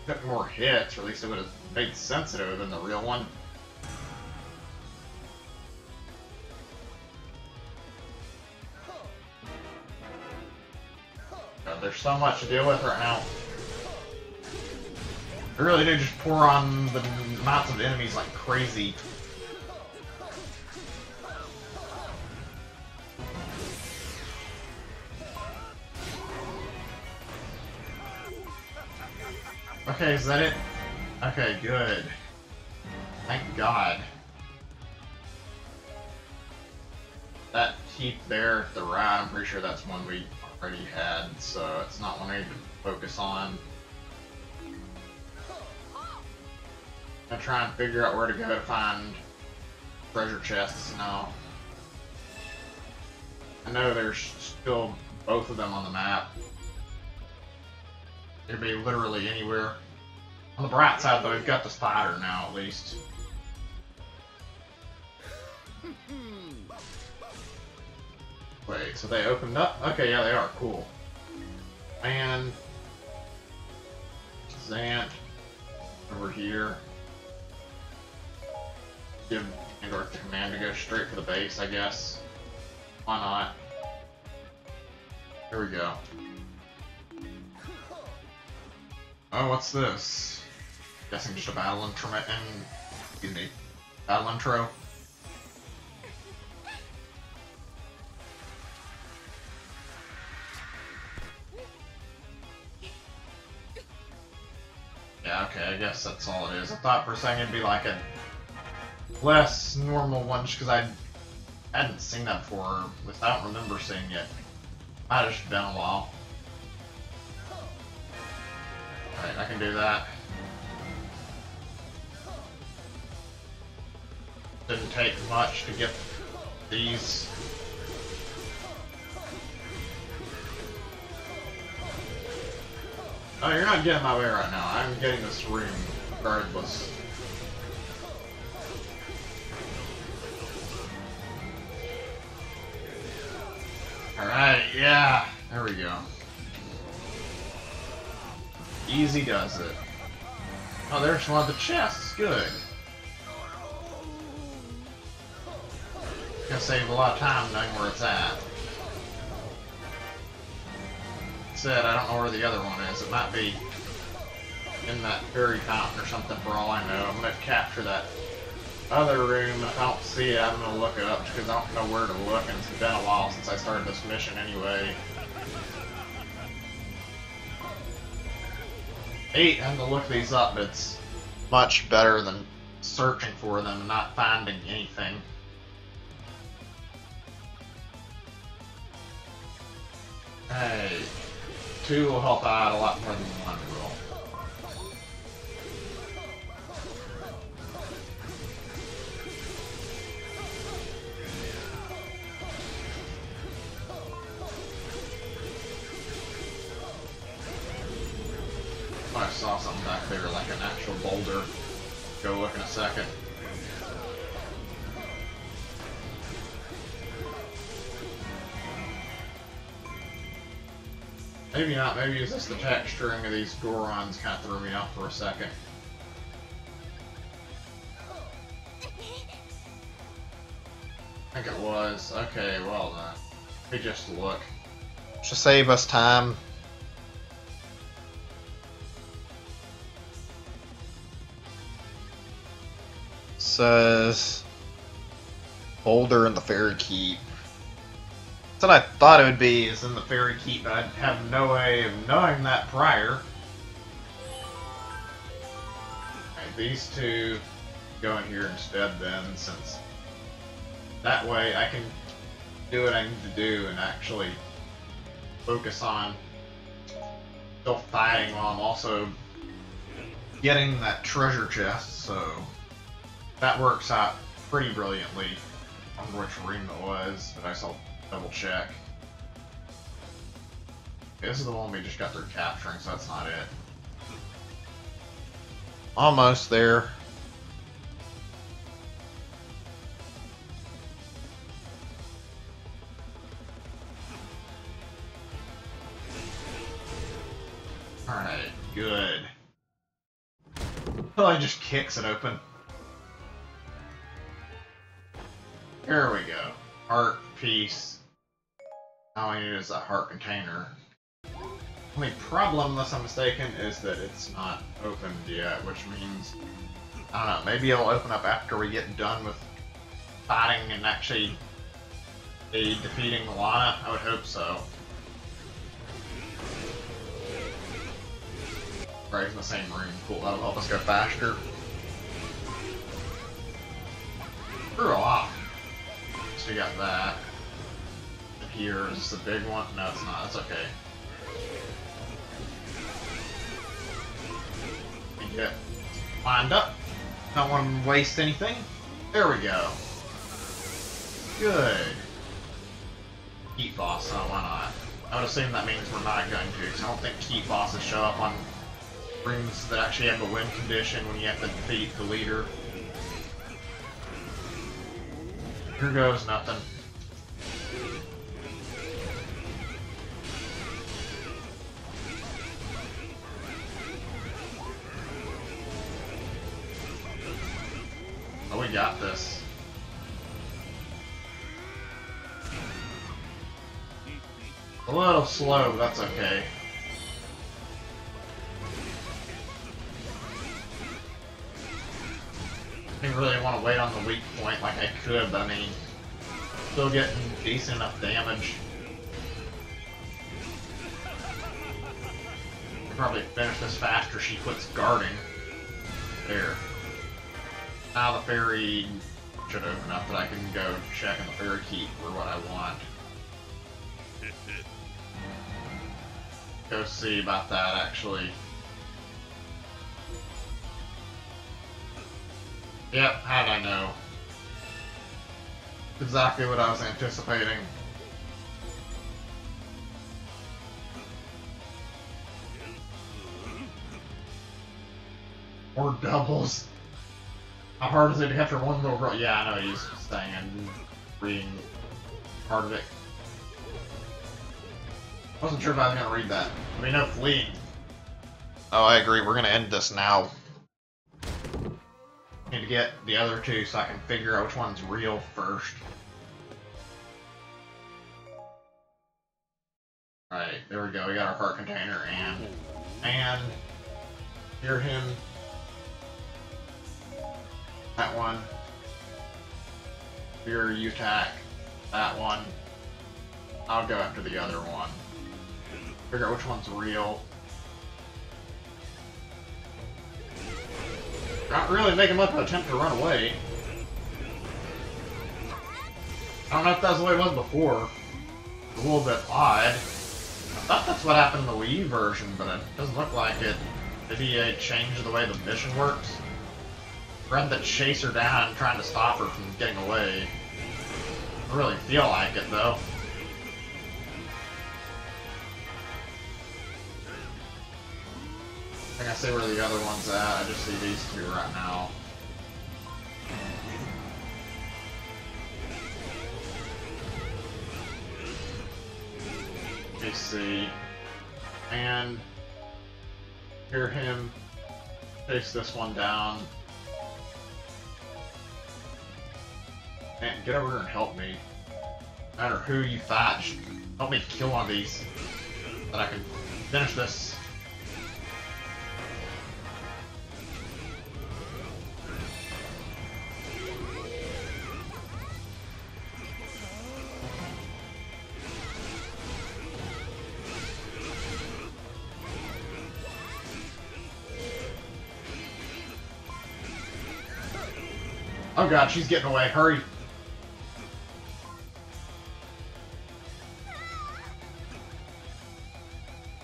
took more hits, or at least it would have made sense that it would have been the real one. God, there's so much to deal with right now. I really do just pour on the amounts of enemies like crazy. Okay, is that it? Okay, good. Thank God. That heap there at the right, I'm pretty sure that's one we already had, so it's not one I need to focus on. I'm trying to figure out where to go to find treasure chests now. I know there's still both of them on the map. They could be literally anywhere. On the bright side though, we've got the spider now at least. Wait, so they opened up? Okay, yeah they are, cool. And Zant over here. Give Ganondorf the command to go straight for the base, I guess. Why not? Here we go. Oh, what's this? Guessing just a battle intro excuse me. Battle intro. Yeah, okay, I guess that's all it is. I thought for a second it'd be like a less normal one just because I hadn't seen that before. At least I don't remember seeing it. Might have just been a while. Alright, I can do that. Didn't take much to get these. Oh, you're not getting my way right now. I'm getting this room regardless. Alright, yeah, there we go. Easy does it. Oh, there's one of the chests, good. Gonna save a lot of time knowing where it's at. Said I don't know where the other one is. It might be in that fairy fountain or something for all I know. I'm gonna capture that other room, and if I don't see it, I'm gonna look it up because I don't know where to look, and it's been a while since I started this mission anyway. 8, I'm gonna look these up, but it's much better than searching for them and not finding anything. Hey, 2 will help out a lot more than 1 will. I saw something back there, like an actual boulder. Go look in a second. Maybe not, maybe it's just the texturing of these Gorons kind of threw me off for a second. I think it was. Okay, well then. We just look. Should save us time. Says boulder in the fairy keep. That's what I thought it would be, is in the fairy keep, but I'd have no way of knowing that prior. Okay, these 2 go in here instead then, since that way I can do what I need to do and actually focus on still fighting while I'm also getting that treasure chest, so that works out pretty brilliantly. I don't remember which room it was, but I saw double check. Okay, this is the one we just got through capturing, so that's not it. Almost there. Alright, good. Well, he just kicks it open. There we go. Heart piece. All I need is a heart container. Only problem, unless I'm mistaken, is that it's not opened yet, which means, I don't know, maybe it'll open up after we get done with fighting and actually defeating Lana. I would hope so. Right in the same room. Cool, that'll help us go faster. Threw off. So we got that. And here is the big one. No, it's not. That's okay. We get lined up. Don't want to waste anything. There we go. Good. Keep boss. Oh, why not? I would assume that means we're not going to, because I don't think keep bosses show up on rooms that actually have a win condition when you have to defeat the leader. Here goes nothing. Oh, we got this. A little slow, but that's okay. I didn't really want to wait on the weak point like I could, but I mean, still getting decent enough damage. I'll probably finish this faster. She quits guarding. There. Now the fairy should open up that I can go check in the fairy keep for what I want. Go see about that actually. Yep, how did I know? Exactly what I was anticipating. Or doubles. How hard is it to capture one little girl? Yeah, I know he's saying and reading part of it. Wasn't sure if I was gonna read that. I mean, no fleeing. Oh, I agree. We're gonna end this now. Need to get the other two so I can figure out which one's real first. Alright, there we go. We got our heart container and hear him. That one. Fear you attack. That one. I'll go after the other one. Figure out which one's real. Not really making much of an attempt to run away. I don't know if that's the way it was before. It's a little bit odd. I thought that's what happened in the Wii version, but it doesn't look like it. Maybe it changed the way the mission works. We're having to chase her down and trying to stop her from getting away. I don't really feel like it, though. I think I see where the other one's at. I just see these two right now. Let me see. And hear him chase this one down. Man, get over here and help me. No matter who you fight, help me kill one of these. So that I can finish this. Oh god, she's getting away. Hurry.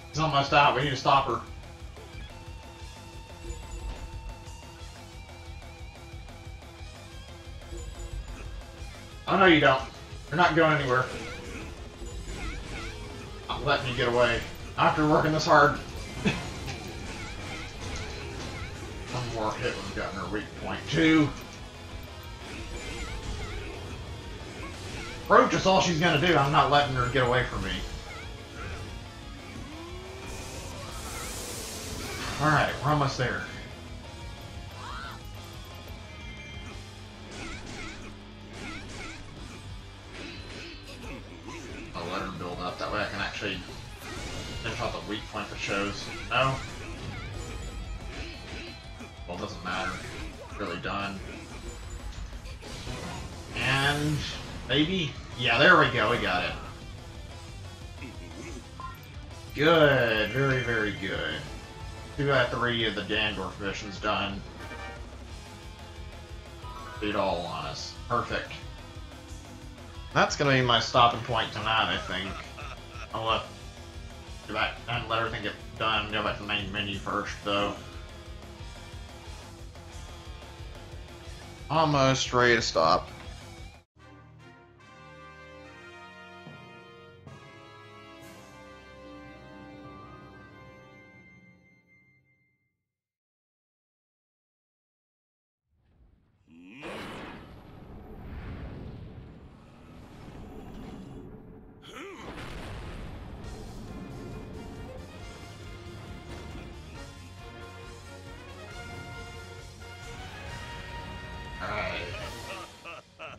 She's almost out. We need to stop her. Oh no, you don't. You're not going anywhere. I'm letting you get away. After working this hard. One more hit we've gotten her weak point too. Roach is all she's gonna do. I'm not letting her get away from me. Alright, we're almost there. I'll let her build up. That way I can actually finish out the weak point that shows. No? Well, it doesn't matter. It's really done. And maybe? Yeah, there we go. We got it. Good. Very, very good. 2 out of 3 of the Ganondorf missions done. Beat all on us. Perfect. That's gonna be my stopping point tonight, I think. I'll go back and let everything get done. Go back to the main menu first, though. Almost ready to stop.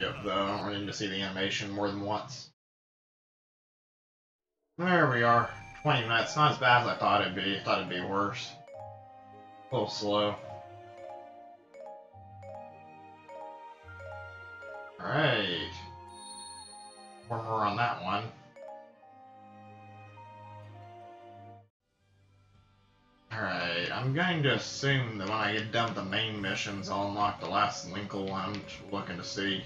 Yep, though, I don't really need to see the animation more than once. There we are. 20 minutes. Not as bad as I thought it'd be. I thought it'd be worse. A little slow. Alright. One more on that one. Alright, I'm going to assume that when I get done with the main missions, I'll unlock the last Linkle one. I'm just looking to see.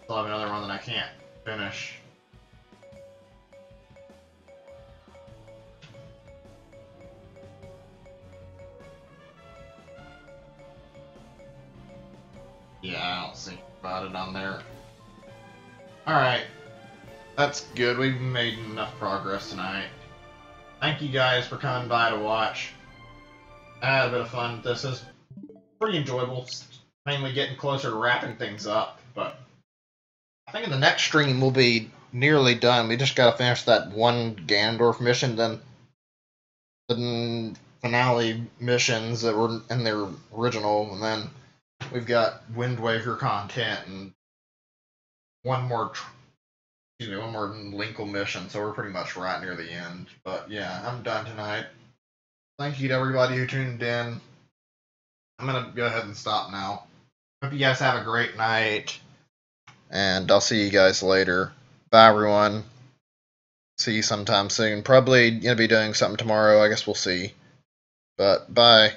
Still have another one that I can't finish. Yeah, I don't see about it on there. Alright. That's good. We've made enough progress tonight. Thank you guys for coming by to watch. I had a bit of fun with this. pretty enjoyable. Mainly getting closer to wrapping things up, but I think in the next stream we'll be nearly done. We just gotta finish that one Ganondorf mission, then the finale missions that were in their original, and then we've got Wind Waker content and one more Linkle mission, so we're pretty much right near the end. But yeah, I'm done tonight. Thank you to everybody who tuned in. I'm gonna go ahead and stop now. Hope you guys have a great night, and I'll see you guys later. Bye, everyone. See you sometime soon. Probably gonna be doing something tomorrow. I guess we'll see. But bye.